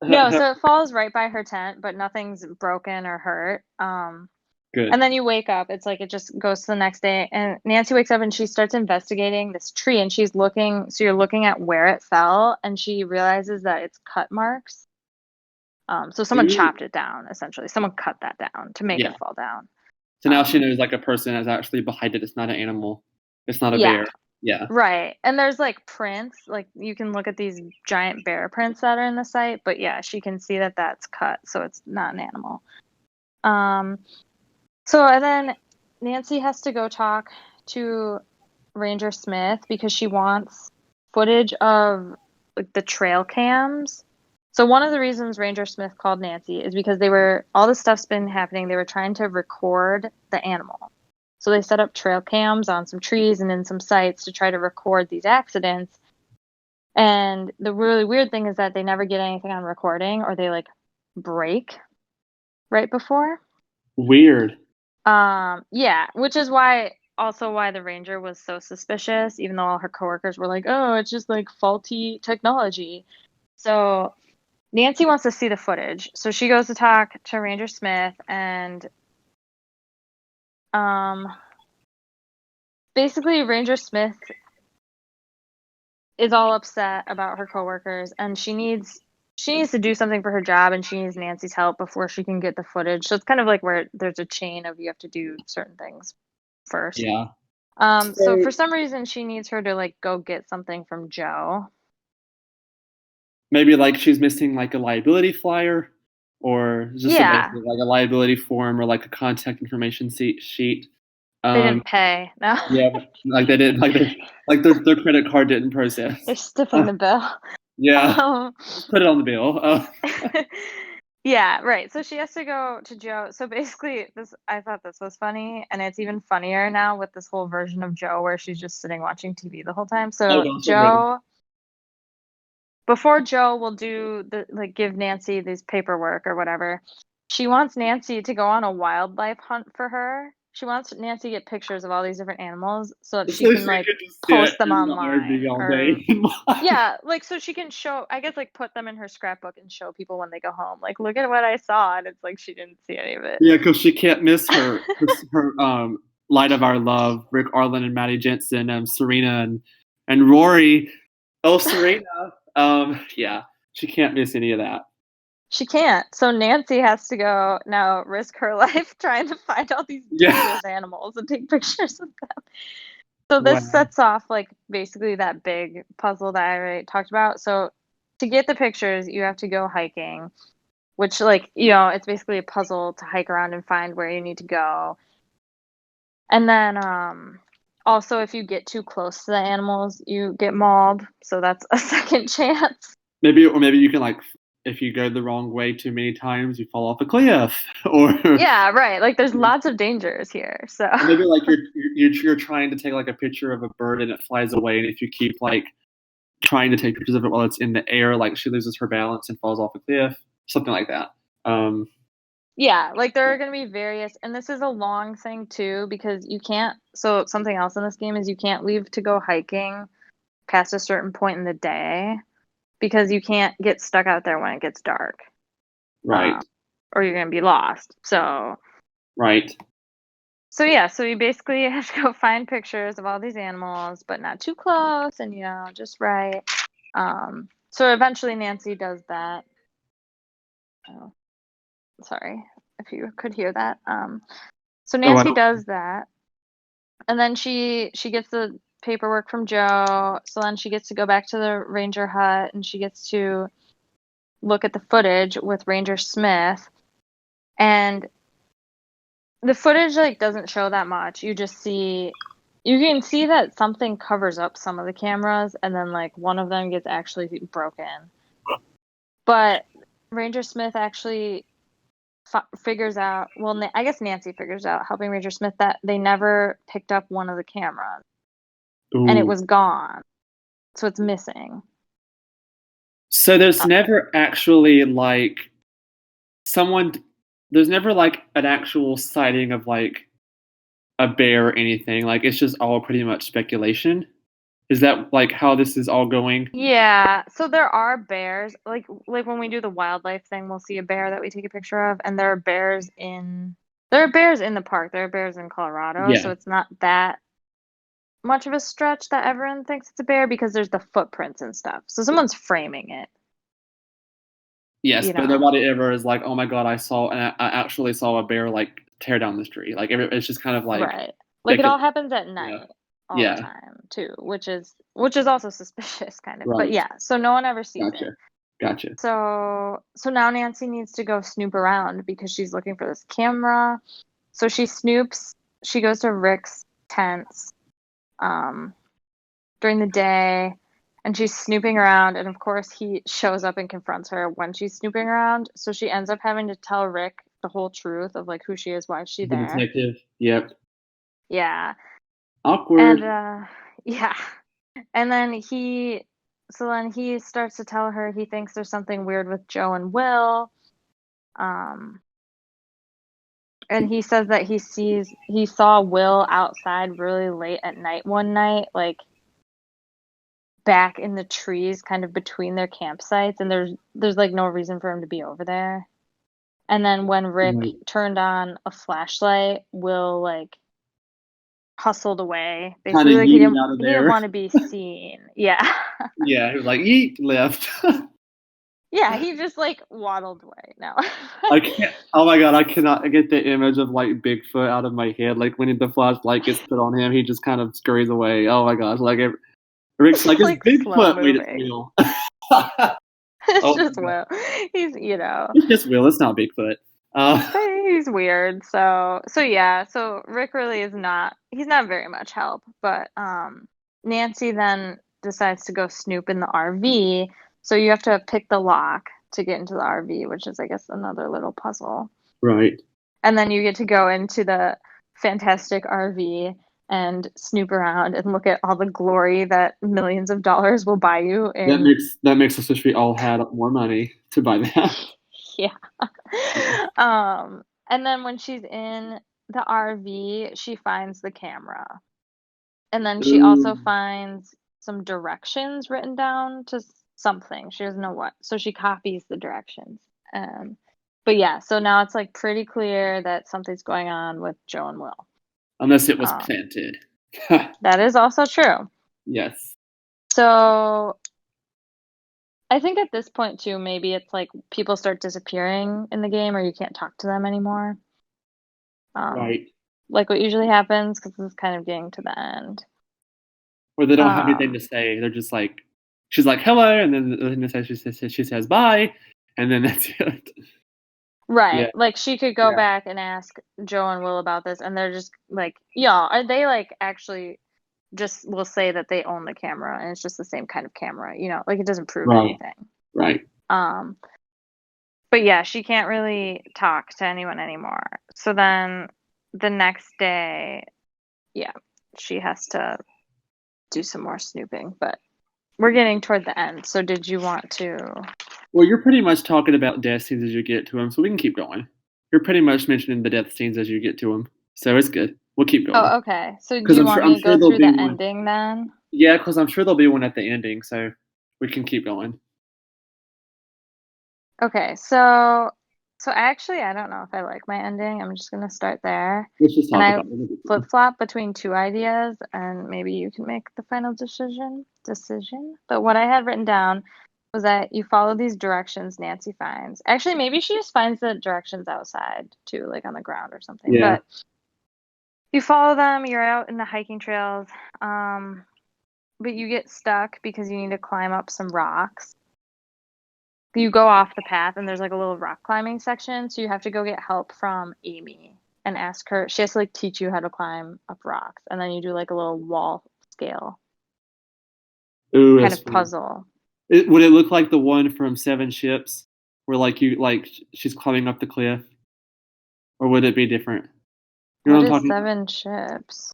[SPEAKER 2] No, so it falls right by her tent, but nothing's broken or hurt. And
[SPEAKER 1] Good.
[SPEAKER 2] then you wake up. It's like it just goes to the next day. And Nancy wakes up and she starts investigating this tree and she's looking. So you're looking at where it fell and she realizes that it's cut marks. So someone
[SPEAKER 1] Ooh.
[SPEAKER 2] chopped it down, essentially. Someone cut that down to make
[SPEAKER 1] Yeah.
[SPEAKER 2] it fall down.
[SPEAKER 1] So now she
[SPEAKER 2] Um,
[SPEAKER 1] knows like a person is actually behind it. It's not an animal. It's not a
[SPEAKER 2] yeah,
[SPEAKER 1] bear. Yeah.
[SPEAKER 2] right. And there's like prints, like you can look at these giant bear prints that are in the site, but yeah, she can see that that's cut, so it's not an animal. Um, so and then Nancy has to go talk to Ranger Smith because she wants footage of like the trail cams. So one of the reasons Ranger Smith called Nancy is because all this stuff's been happening. They were trying to record the animal. So they set up trail cams on some trees and in some sites to try to record these accidents. And the really weird thing is that they never get anything on recording or they like break right before.
[SPEAKER 1] Weird.
[SPEAKER 2] Yeah, which is why the ranger was so suspicious, even though all her coworkers were like, "Oh, it's just like faulty technology." So Nancy wants to see the footage, so she goes to talk to Ranger Smith, and um, basically Ranger Smith is all upset about her coworkers, and she needs to do something for her job, and she needs Nancy's help before she can get the footage. So it's kind of like where there's a chain of you have to do certain things first.
[SPEAKER 1] Yeah.
[SPEAKER 2] So
[SPEAKER 1] So
[SPEAKER 2] for some reason she needs her to like go get something from Joe.
[SPEAKER 1] maybe like she's missing like a liability flyer or just a
[SPEAKER 2] Yeah,
[SPEAKER 1] basic like a liability form or like a contact information sheet.
[SPEAKER 2] they
[SPEAKER 1] Um,
[SPEAKER 2] didn't pay. No,
[SPEAKER 1] yeah, like they didn't like their credit card didn't process.
[SPEAKER 2] they're stiffing the bill.
[SPEAKER 1] Yeah,
[SPEAKER 2] Um,
[SPEAKER 1] just put it on the bill.
[SPEAKER 2] yeah, right. So she has to go to Joe. So basically, I thought this was funny, and it's even funnier now with this whole version of Joe where she's just sitting watching TV the whole time.
[SPEAKER 1] Oh
[SPEAKER 2] So
[SPEAKER 1] gosh, I'm ready.
[SPEAKER 2] before Joe will do give Nancy this paperwork or whatever, she wants Nancy to go on a wildlife hunt for her. She wants Nancy to get pictures of all these different animals so that she
[SPEAKER 1] So
[SPEAKER 2] can
[SPEAKER 1] she
[SPEAKER 2] like
[SPEAKER 1] could just sit
[SPEAKER 2] post them
[SPEAKER 1] in the RV
[SPEAKER 2] online
[SPEAKER 1] all
[SPEAKER 2] or
[SPEAKER 1] day and watch.
[SPEAKER 2] yeah, like so she can show, I guess, like put them in her scrapbook and show people when they go home. Like, look at what I saw, and it's like she didn't see any of it.
[SPEAKER 1] Yeah, because she can't miss her light of our love, Rick Arlen and Maddie Jensen, Serena and Rory. Oh, Serena. Yeah, she can't miss any of that.
[SPEAKER 2] She can't. So Nancy has to go now risk her life trying to find all these
[SPEAKER 1] Yeah.
[SPEAKER 2] dangerous animals and take pictures of them. So this
[SPEAKER 1] Wow.
[SPEAKER 2] sets off like basically that big puzzle that I already talked about. So to get the pictures, you have to go hiking, which like, it's basically a puzzle to hike around and find where you need to go. And then also if you get too close to the animals, you get mauled. So that's a second chance.
[SPEAKER 1] Maybe you can like if you go the wrong way too many times, you fall off a cliff, or
[SPEAKER 2] Yeah, right. Like there's lots of dangers here. So
[SPEAKER 1] maybe like you're trying to take like a picture of a bird and it flies away, and if you keep like trying to take pictures of it while it's in the air, like she loses her balance and falls off a cliff, something like that. Um,
[SPEAKER 2] yeah, like there are going to be various, and this is a long thing too, because you can't, so something else in this game is you can't leave to go hiking past a certain point in the day because you can't get stuck out there when it gets dark,
[SPEAKER 1] right,
[SPEAKER 2] or you're going to be lost.
[SPEAKER 1] right.
[SPEAKER 2] So yeah, so you basically have to go find pictures of all these animals, but not too close and, just right. So eventually Nancy does that. Oh, sorry if you could hear that. So
[SPEAKER 1] Oh, I
[SPEAKER 2] Nancy
[SPEAKER 1] don't.
[SPEAKER 2] does that, and then she gets the paperwork from Joe. So then she gets to go back to the ranger hut, and she gets to look at the footage with Ranger Smith. And the footage like doesn't show that much. You can see that something covers up some of the cameras, and then like one of them gets actually broken. But Ranger Smith actually figures out, well, I guess Nancy figures out, helping Ranger Smith, that they never picked up one of the cameras and it
[SPEAKER 1] Ooh.
[SPEAKER 2] was gone. So it's missing.
[SPEAKER 1] So there's
[SPEAKER 2] Uh,
[SPEAKER 1] never actually like someone. There's never like an actual sighting of like a bear or anything. Like it's just all pretty much speculation. Is that like how this is all going?
[SPEAKER 2] Yeah, so there are bears. Like when we do the wildlife thing, we'll see a bear that we take a picture of, and there are bears in the park. There are bears in Colorado, so
[SPEAKER 1] Yeah.
[SPEAKER 2] it's not that much of a stretch that everyone thinks it's a bear because there's the footprints and stuff. So someone's framing it,
[SPEAKER 1] Yes,
[SPEAKER 2] you
[SPEAKER 1] but
[SPEAKER 2] know.
[SPEAKER 1] nobody ever is like, oh my god, I actually saw a bear like tear down the street. Like it's just kind of like
[SPEAKER 2] Right. Like it all
[SPEAKER 1] speculation.
[SPEAKER 2] happens at
[SPEAKER 1] Yeah.
[SPEAKER 2] night all the
[SPEAKER 1] Yeah.
[SPEAKER 2] time too, which is also suspicious kind of. But
[SPEAKER 1] Right.
[SPEAKER 2] yeah, so no one ever sees it.
[SPEAKER 1] Gotcha. Gotcha.
[SPEAKER 2] So now Nancy needs to go snoop around because she's looking for this camera. So she snoops. She goes to Rick's tents um, during the day, and she's snooping around. And of course, he shows up and confronts her when she's snooping around. So she ends up having to tell Rick the whole truth of like who she is, why is she
[SPEAKER 1] The
[SPEAKER 2] there.
[SPEAKER 1] detective. Yep.
[SPEAKER 2] Yeah, and
[SPEAKER 1] Awkward.
[SPEAKER 2] yeah, and then he starts to tell her he thinks there's something weird with Joe and Will. Um, And he says that he saw Will outside really late at night one night, like back in the trees, kind of between their campsites, and there's like no reason for him to be over there. And then when Rick
[SPEAKER 1] Right.
[SPEAKER 2] turned on a flashlight, Will like hustled away.
[SPEAKER 1] Kind
[SPEAKER 2] Basically,
[SPEAKER 1] of
[SPEAKER 2] like he
[SPEAKER 1] yeeted
[SPEAKER 2] didn't
[SPEAKER 1] out of
[SPEAKER 2] he didn't
[SPEAKER 1] there.
[SPEAKER 2] want to be seen. Yeah.
[SPEAKER 1] Yeah, he was like, yeet, left.
[SPEAKER 2] Yeah, he just like waddled away. No.
[SPEAKER 1] I can't. Oh my god, I cannot get the image of like Bigfoot out of my head. Like when the flashlight gets put on him, he just kind of scurries away. Oh my gosh, like Rick's like, it's
[SPEAKER 2] Like slow
[SPEAKER 1] Bigfoot. Wait, it's
[SPEAKER 2] moving.
[SPEAKER 1] real.
[SPEAKER 2] It's
[SPEAKER 1] Oh
[SPEAKER 2] just
[SPEAKER 1] my god,
[SPEAKER 2] Will. He's.
[SPEAKER 1] it's just Will. It's not Bigfoot.
[SPEAKER 2] But he's weird. So yeah, so Rick really is not he's not very much help, but Nancy then decides to go snoop in the RV. So you have to pick the lock to get into the RV, which is I guess another little puzzle.
[SPEAKER 1] Right.
[SPEAKER 2] And then you get to go into the fantastic RV and snoop around and look at all the glory that millions of dollars will buy you in.
[SPEAKER 1] That makes us wish we all had more money to buy that.
[SPEAKER 2] Yeah.
[SPEAKER 1] Yeah.
[SPEAKER 2] And then when she's in the RV, she finds the camera. And then she also
[SPEAKER 1] Ooh.
[SPEAKER 2] finds some directions written down to something. She doesn't know what. So she copies the directions. Um, but yeah, so now it's like pretty clear that something's going on with Joe and Will.
[SPEAKER 1] Unless it was
[SPEAKER 2] Um,
[SPEAKER 1] planted.
[SPEAKER 2] that is also true.
[SPEAKER 1] Yes.
[SPEAKER 2] So I think at this point too, maybe it's like people start disappearing in the game or you can't talk to them anymore. Um,
[SPEAKER 1] Right.
[SPEAKER 2] like what usually happens because this is kind of getting to the end.
[SPEAKER 1] Or they don't have anything
[SPEAKER 2] Um,
[SPEAKER 1] to say. They're just like, she's like, hello, and then she says bye, and then that's it.
[SPEAKER 2] right.
[SPEAKER 1] Yeah.
[SPEAKER 2] Like she could go
[SPEAKER 1] Yeah.
[SPEAKER 2] back and ask Joe and Will about this, and they're just like, yeah, are they like actually just will say that they own the camera and it's just the same kind of camera, like it doesn't prove
[SPEAKER 1] Right.
[SPEAKER 2] anything.
[SPEAKER 1] Right.
[SPEAKER 2] Um, but yeah, she can't really talk to anyone anymore. So then the next day, yeah, she has to do some more snooping, but we're getting toward the end. So did you want to?
[SPEAKER 1] Well, you're pretty much talking about death scenes as you get to them, so we can keep going. You're pretty much mentioning the death scenes as you get to them, so it's good. We'll keep going
[SPEAKER 2] Oh, okay. So do
[SPEAKER 1] because
[SPEAKER 2] you want
[SPEAKER 1] I'm
[SPEAKER 2] me to
[SPEAKER 1] sure
[SPEAKER 2] go
[SPEAKER 1] there'll
[SPEAKER 2] through
[SPEAKER 1] be
[SPEAKER 2] the
[SPEAKER 1] one.
[SPEAKER 2] ending then?
[SPEAKER 1] Yeah, because I'm sure there'll be one at the ending, so we can keep going.
[SPEAKER 2] Okay, so actually I don't know if I like my ending. I'm just gonna start there.
[SPEAKER 1] Let's just
[SPEAKER 2] And
[SPEAKER 1] talk
[SPEAKER 2] I
[SPEAKER 1] about it.
[SPEAKER 2] flip-flop between two ideas and maybe you can make the final decision. But what I had written down was that you follow these directions Nancy finds. Actually, maybe she just finds the directions outside too, like on the ground or something.
[SPEAKER 1] Yeah.
[SPEAKER 2] But you follow them, you're out in the hiking trails, but you get stuck because you need to climb up some rocks. You go off the path and there's like a little rock climbing section, so you have to go get help from Amy and ask her. She has to like teach you how to climb up rocks, and then you do like a little wall scale
[SPEAKER 1] Ooh,
[SPEAKER 2] kind
[SPEAKER 1] that's
[SPEAKER 2] of
[SPEAKER 1] fun.
[SPEAKER 2] puzzle.
[SPEAKER 1] Would it look like the one from Seven Ships, where she's climbing up the cliff, or would it be different? You know
[SPEAKER 2] What
[SPEAKER 1] what I'm
[SPEAKER 2] is
[SPEAKER 1] talking about?
[SPEAKER 2] Seven Ships?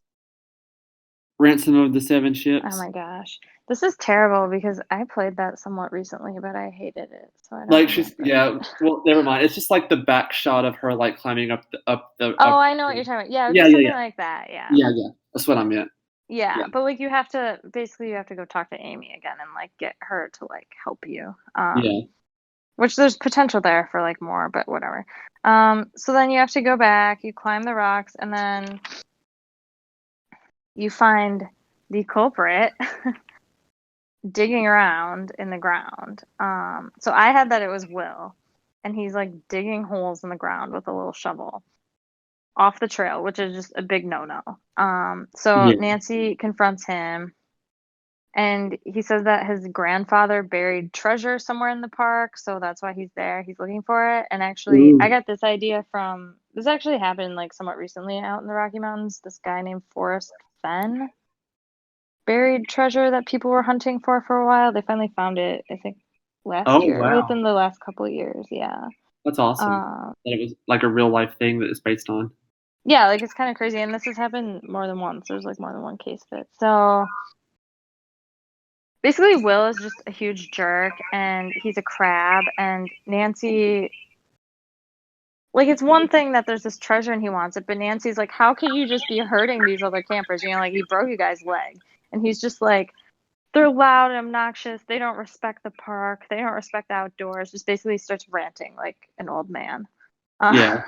[SPEAKER 1] Ransom of the Seven
[SPEAKER 2] Oh
[SPEAKER 1] Ships.
[SPEAKER 2] my gosh. This is terrible because I played that somewhat recently, but I hated it, so I don't
[SPEAKER 1] Like she's
[SPEAKER 2] remember it.
[SPEAKER 1] yeah. Well, never mind. It's just like the back shot of her like climbing up the
[SPEAKER 2] Oh,
[SPEAKER 1] up.
[SPEAKER 2] I know what you're talking about. Yeah, it would
[SPEAKER 1] Yeah,
[SPEAKER 2] be
[SPEAKER 1] yeah,
[SPEAKER 2] something
[SPEAKER 1] yeah,
[SPEAKER 2] like that. Yeah.
[SPEAKER 1] yeah, yeah. That's what I meant.
[SPEAKER 2] Yeah,
[SPEAKER 1] Yeah.
[SPEAKER 2] but like you have to go talk to Amy again and like get her to like help you.
[SPEAKER 1] Yeah.
[SPEAKER 2] Which there's potential there for like more, but whatever. So then you have to go back, you climb the rocks, and then you find the culprit digging around in the ground. So I had that it was Will, and he's like digging holes in the ground with a little shovel off the trail, which is just a big no-no. So
[SPEAKER 1] Yeah.
[SPEAKER 2] Nancy confronts him, and he says that his grandfather buried treasure somewhere in the park, so that's why he's there. He's looking for it. And actually, I
[SPEAKER 1] Ooh.
[SPEAKER 2] got this idea from this actually happened like somewhat recently out in the Rocky Mountains. This guy named Forrest Fenn buried treasure that people were hunting for a while. They finally found it, I think, last
[SPEAKER 1] Oh,
[SPEAKER 2] year or
[SPEAKER 1] wow.
[SPEAKER 2] within the last couple of years. Yeah.
[SPEAKER 1] That's awesome.
[SPEAKER 2] Uh,
[SPEAKER 1] That it was like a real life thing that it's based on.
[SPEAKER 2] yeah, like it's kind of crazy, and this has happened more than once. There's like more than one case of it. So basically, Will is just a huge jerk, and he's a crab, and Nancy. Like it's one thing that there's this treasure and he wants it, but Nancy's like, how could you just be hurting these other campers? You know, like he broke you guys' leg, and he's just like, they're loud and obnoxious. They don't respect the park. They don't respect the outdoors. Just basically starts ranting like an old man.
[SPEAKER 1] Yeah.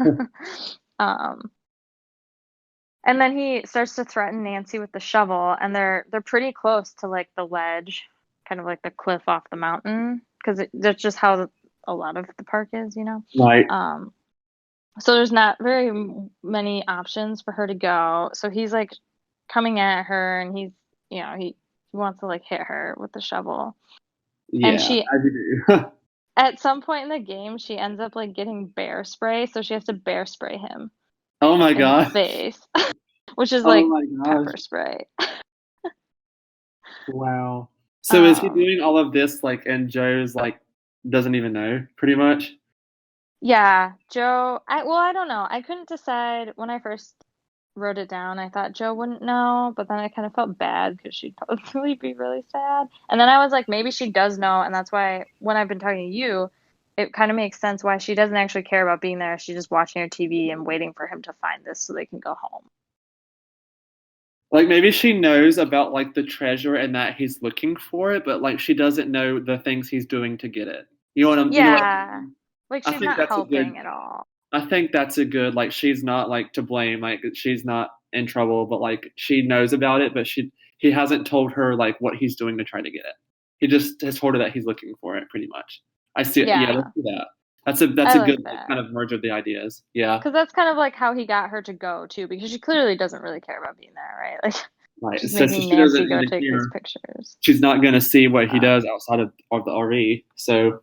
[SPEAKER 2] Uh, um, and then he starts to threaten Nancy with the shovel, and they're pretty close to like the ledge, kind of like the cliff off the mountain, because that's just how a lot of the park is, you know.
[SPEAKER 1] Right.
[SPEAKER 2] Um, so there's not very many options for her to go. So he's like coming at her, and he's, he wants to like hit her with the shovel. And
[SPEAKER 1] Yeah.
[SPEAKER 2] she,
[SPEAKER 1] I do.
[SPEAKER 2] at some point in the game, she ends up like getting bear spray, so she has to bear spray him
[SPEAKER 1] Oh my
[SPEAKER 2] in the
[SPEAKER 1] gosh.
[SPEAKER 2] face, which is
[SPEAKER 1] Oh
[SPEAKER 2] like
[SPEAKER 1] my gosh.
[SPEAKER 2] pepper spray.
[SPEAKER 1] Wow. So is he
[SPEAKER 2] Um,
[SPEAKER 1] doing all of this like and Joe's like doesn't even know pretty much?
[SPEAKER 2] yeah, Joe, I don't know. I couldn't decide when I first wrote it down. I thought Joe wouldn't know, but then I kind of felt bad because she'd probably be really sad. And then I was like, maybe she does know, and that's why when I've been talking to you, it kind of makes sense why she doesn't actually care about being there. She's just watching her TV and waiting for him to find this so they can go home.
[SPEAKER 1] Like maybe she knows about like the treasure and that he's looking for it, but like she doesn't know the things he's doing to get it. You know what I
[SPEAKER 2] Yeah,
[SPEAKER 1] mean?
[SPEAKER 2] like
[SPEAKER 1] I
[SPEAKER 2] she's
[SPEAKER 1] think
[SPEAKER 2] not
[SPEAKER 1] that's a good
[SPEAKER 2] helping at all.
[SPEAKER 1] I think that's a good like she's not like to blame, like she's not in trouble, but like she knows about it, but he hasn't told her like what he's doing to try to get it. He just has told her that he's looking for it pretty much. I see it. Yeah, let's
[SPEAKER 2] Yeah,
[SPEAKER 1] do that. That's
[SPEAKER 2] I
[SPEAKER 1] a
[SPEAKER 2] like
[SPEAKER 1] good like
[SPEAKER 2] that.
[SPEAKER 1] kind of merge of the ideas. Yeah.
[SPEAKER 2] Because that's kind of like how he got her to go too, because she clearly doesn't really care about being there, right? Like
[SPEAKER 1] Right.
[SPEAKER 2] she's
[SPEAKER 1] So
[SPEAKER 2] making
[SPEAKER 1] she doesn't
[SPEAKER 2] Nancy go take these
[SPEAKER 1] interfere.
[SPEAKER 2] pictures.
[SPEAKER 1] She's not gonna see what he
[SPEAKER 2] Uh,
[SPEAKER 1] does outside of the RV. So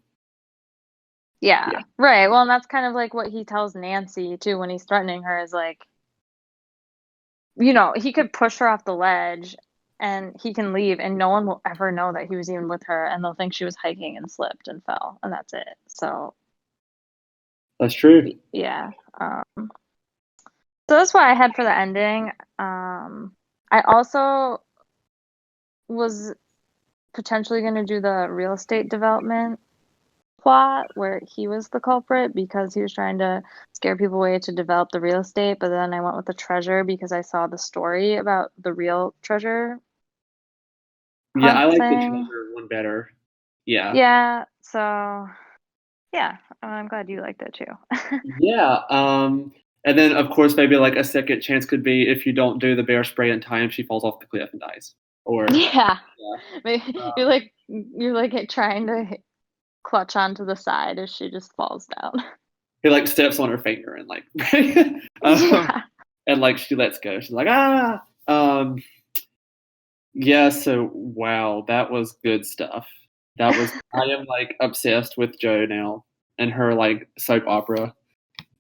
[SPEAKER 1] yeah.
[SPEAKER 2] yeah, right. Well, and that's kind of like what he tells Nancy too when he's threatening her is like, he could push her off the ledge and he can leave and no one will ever know that he was even with her and they'll think she was hiking and slipped and fell and that's it. So,
[SPEAKER 1] That's true.
[SPEAKER 2] yeah. So that's what I had for the ending. I also was potentially going to do the real estate development plot where he was the culprit because he was trying to scare people away to develop the real estate, but then I went with the treasure because I saw the story about the real treasure
[SPEAKER 1] Yeah, I
[SPEAKER 2] hunt
[SPEAKER 1] like the
[SPEAKER 2] thing.
[SPEAKER 1] treasure one better. Yeah.
[SPEAKER 2] Yeah, so yeah, I'm glad you liked it too.
[SPEAKER 1] Yeah. And then of course maybe like a second chance could be if you don't do the bear spray in time, she falls off the cliff and dies. Or
[SPEAKER 2] Yeah,
[SPEAKER 1] yeah.
[SPEAKER 2] you're like trying to clutch onto the side as she just falls down.
[SPEAKER 1] He like steps on her finger and like um,
[SPEAKER 2] Yeah.
[SPEAKER 1] and like she lets go. She's like, ah. Yeah, so wow, that was good stuff. I am like obsessed with Joe now and her like soap opera.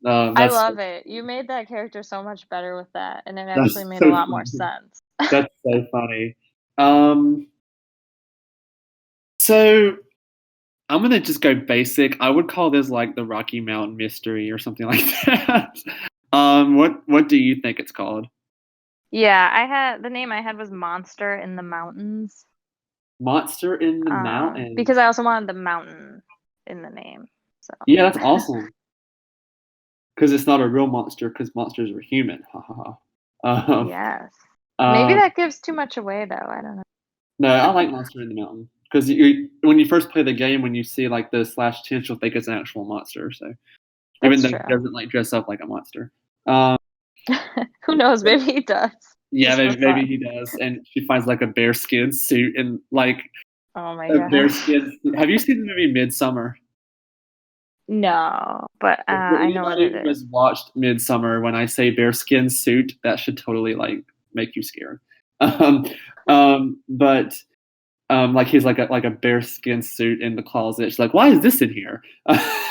[SPEAKER 2] I
[SPEAKER 1] That's
[SPEAKER 2] love it. You made that character so much better with that, and it actually
[SPEAKER 1] that's
[SPEAKER 2] made a
[SPEAKER 1] so
[SPEAKER 2] lot more
[SPEAKER 1] funny.
[SPEAKER 2] sense.
[SPEAKER 1] That's so funny. Um, so I'm gonna just go basic. I would call this like the Rocky Mountain Mystery or something like that. What do you think it's called?
[SPEAKER 2] Yeah, the name I had was Monster in the Mountains.
[SPEAKER 1] Monster in the
[SPEAKER 2] Because I
[SPEAKER 1] Mountains.
[SPEAKER 2] also wanted the mountain in the name. So
[SPEAKER 1] Yeah, that's awesome. Because it's not a real monster. Because monsters are human. Ha ha ha.
[SPEAKER 2] yes. Maybe
[SPEAKER 1] Um,
[SPEAKER 2] that gives too much away, though. I don't know.
[SPEAKER 1] no, I like Monster in the Mountain because when you first play the game, when you see like the slash 10, you'll think it's an actual monster. So even
[SPEAKER 2] That's
[SPEAKER 1] though he
[SPEAKER 2] true.
[SPEAKER 1] doesn't like dress up like a monster. Um,
[SPEAKER 2] Who knows? Maybe he does.
[SPEAKER 1] yeah,
[SPEAKER 2] Just for
[SPEAKER 1] maybe
[SPEAKER 2] fun.
[SPEAKER 1] he does, and she finds like a bearskin suit and like
[SPEAKER 2] Oh my
[SPEAKER 1] a
[SPEAKER 2] gosh.
[SPEAKER 1] bearskin. Have you seen the movie Midsummer?
[SPEAKER 2] No, but
[SPEAKER 1] For
[SPEAKER 2] I know what
[SPEAKER 1] anybody
[SPEAKER 2] it
[SPEAKER 1] who
[SPEAKER 2] is.
[SPEAKER 1] has watched Midsummer, when I say bearskin suit, that should totally like make you scared. Um, but like he's like a bearskin suit in the closet. She's like, "Why is this in here?"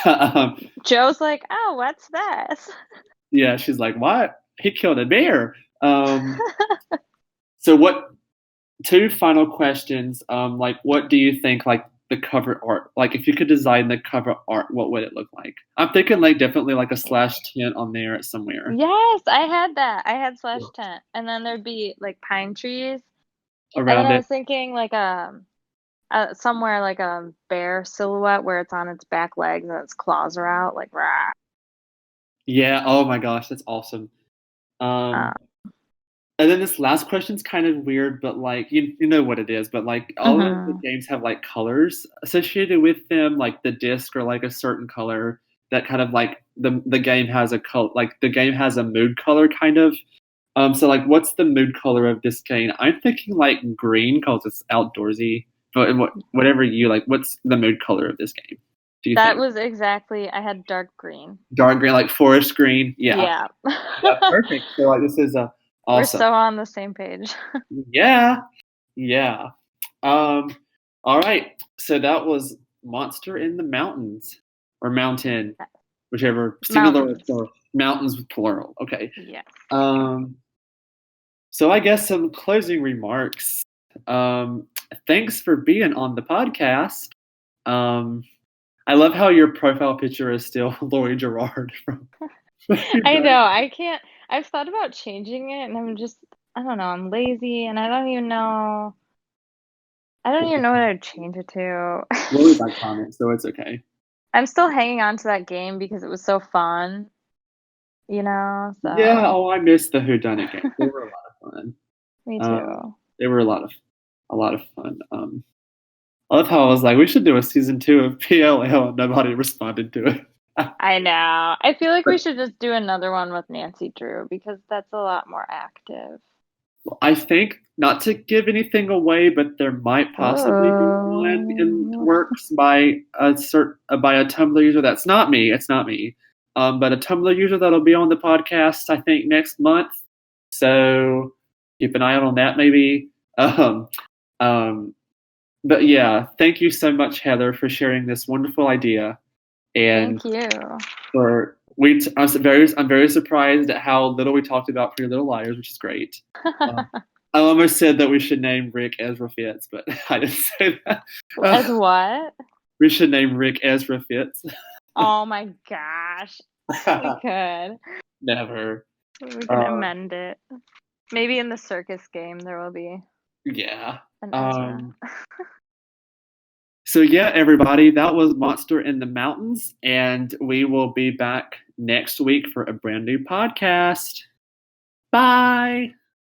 [SPEAKER 1] um,
[SPEAKER 2] Joe's like, oh, what's this?
[SPEAKER 1] yeah, she's like, "What? He killed a bear." So what? Two final questions. Like, what do you think? Like the cover art. Like, if you could design the cover art, what would it look like? I'm thinking like definitely like a slash 10 on there somewhere
[SPEAKER 2] Yes, I had that. I had slash tent, and then there'd be like pine trees, and then
[SPEAKER 1] around
[SPEAKER 2] I
[SPEAKER 1] it.
[SPEAKER 2] was thinking like somewhere like a bear silhouette where it's on its back legs and its claws are out, like rah.
[SPEAKER 1] Yeah. Oh my gosh, that's awesome.
[SPEAKER 2] Uh,
[SPEAKER 1] Um, and then this last question's kind of weird, but like you know what it is. But like all of the
[SPEAKER 2] mhm.
[SPEAKER 1] games have like colors associated with them, like the disc or like a certain color that kind of like the game has a color, like the game has a mood color kind of. So like, what's the mood color of this game? I'm thinking like green because it's outdoorsy. But whatever you like, what's the mood color of this game? Do you
[SPEAKER 2] That
[SPEAKER 1] think
[SPEAKER 2] was exactly. I had dark green.
[SPEAKER 1] dark green, like forest green? Yeah,
[SPEAKER 2] Yeah.
[SPEAKER 1] yeah, perfect. So like, this is
[SPEAKER 2] We're
[SPEAKER 1] awesome.
[SPEAKER 2] so on the same page.
[SPEAKER 1] Yeah, yeah. Um, all right. So that was Monster in the Mountains or Mountain, whichever singular or
[SPEAKER 2] Mountains.
[SPEAKER 1] plural. Mountains plural. Okay.
[SPEAKER 2] Yes.
[SPEAKER 1] Um, so I guess some closing remarks. Um, Thanks for being on the podcast. Um, I love how your profile picture is still Lori Gerard from.
[SPEAKER 2] I know. I can't. I've thought about changing it, and I don't know. I'm lazy, and I don't even know what I'd change it to.
[SPEAKER 1] Lori's iconic, so it's okay.
[SPEAKER 2] I'm still hanging on to that game because it was so fun,
[SPEAKER 1] Yeah.
[SPEAKER 2] so
[SPEAKER 1] Oh, I miss the Whodunit games. They were a lot of fun.
[SPEAKER 2] me
[SPEAKER 1] Um,
[SPEAKER 2] too.
[SPEAKER 1] they were a lot of fun. I love how I was like, we should do a season 2 of PLL, and nobody responded to it.
[SPEAKER 2] I know. I feel like we
[SPEAKER 1] But
[SPEAKER 2] should just do another one with Nancy Drew because that's a lot more active.
[SPEAKER 1] I think not to give anything away, but there might possibly be one in
[SPEAKER 2] Oh.
[SPEAKER 1] works by by a Tumblr user. That's not me. It's not me. But a Tumblr user that'll be on the podcast, I think, next month. So keep an eye out on that, maybe. Um, but yeah, thank you so much, Heather, for sharing this wonderful idea. And
[SPEAKER 2] Thank you.
[SPEAKER 1] I'm very surprised at how little we talked about Pretty Little Liars, which is great. Uh, I almost said that we should name Rick Ezra Fitz, but I didn't say that.
[SPEAKER 2] As what?
[SPEAKER 1] We should name Rick Ezra Fitz.
[SPEAKER 2] Oh my gosh. We could.
[SPEAKER 1] Never.
[SPEAKER 2] We can
[SPEAKER 1] Uh,
[SPEAKER 2] amend it. Maybe in the circus game there will be
[SPEAKER 1] yeah.
[SPEAKER 2] an Ezra.
[SPEAKER 1] So yeah, everybody, that was Monster in the Mountains, and we will be back next week for a brand new podcast. Bye.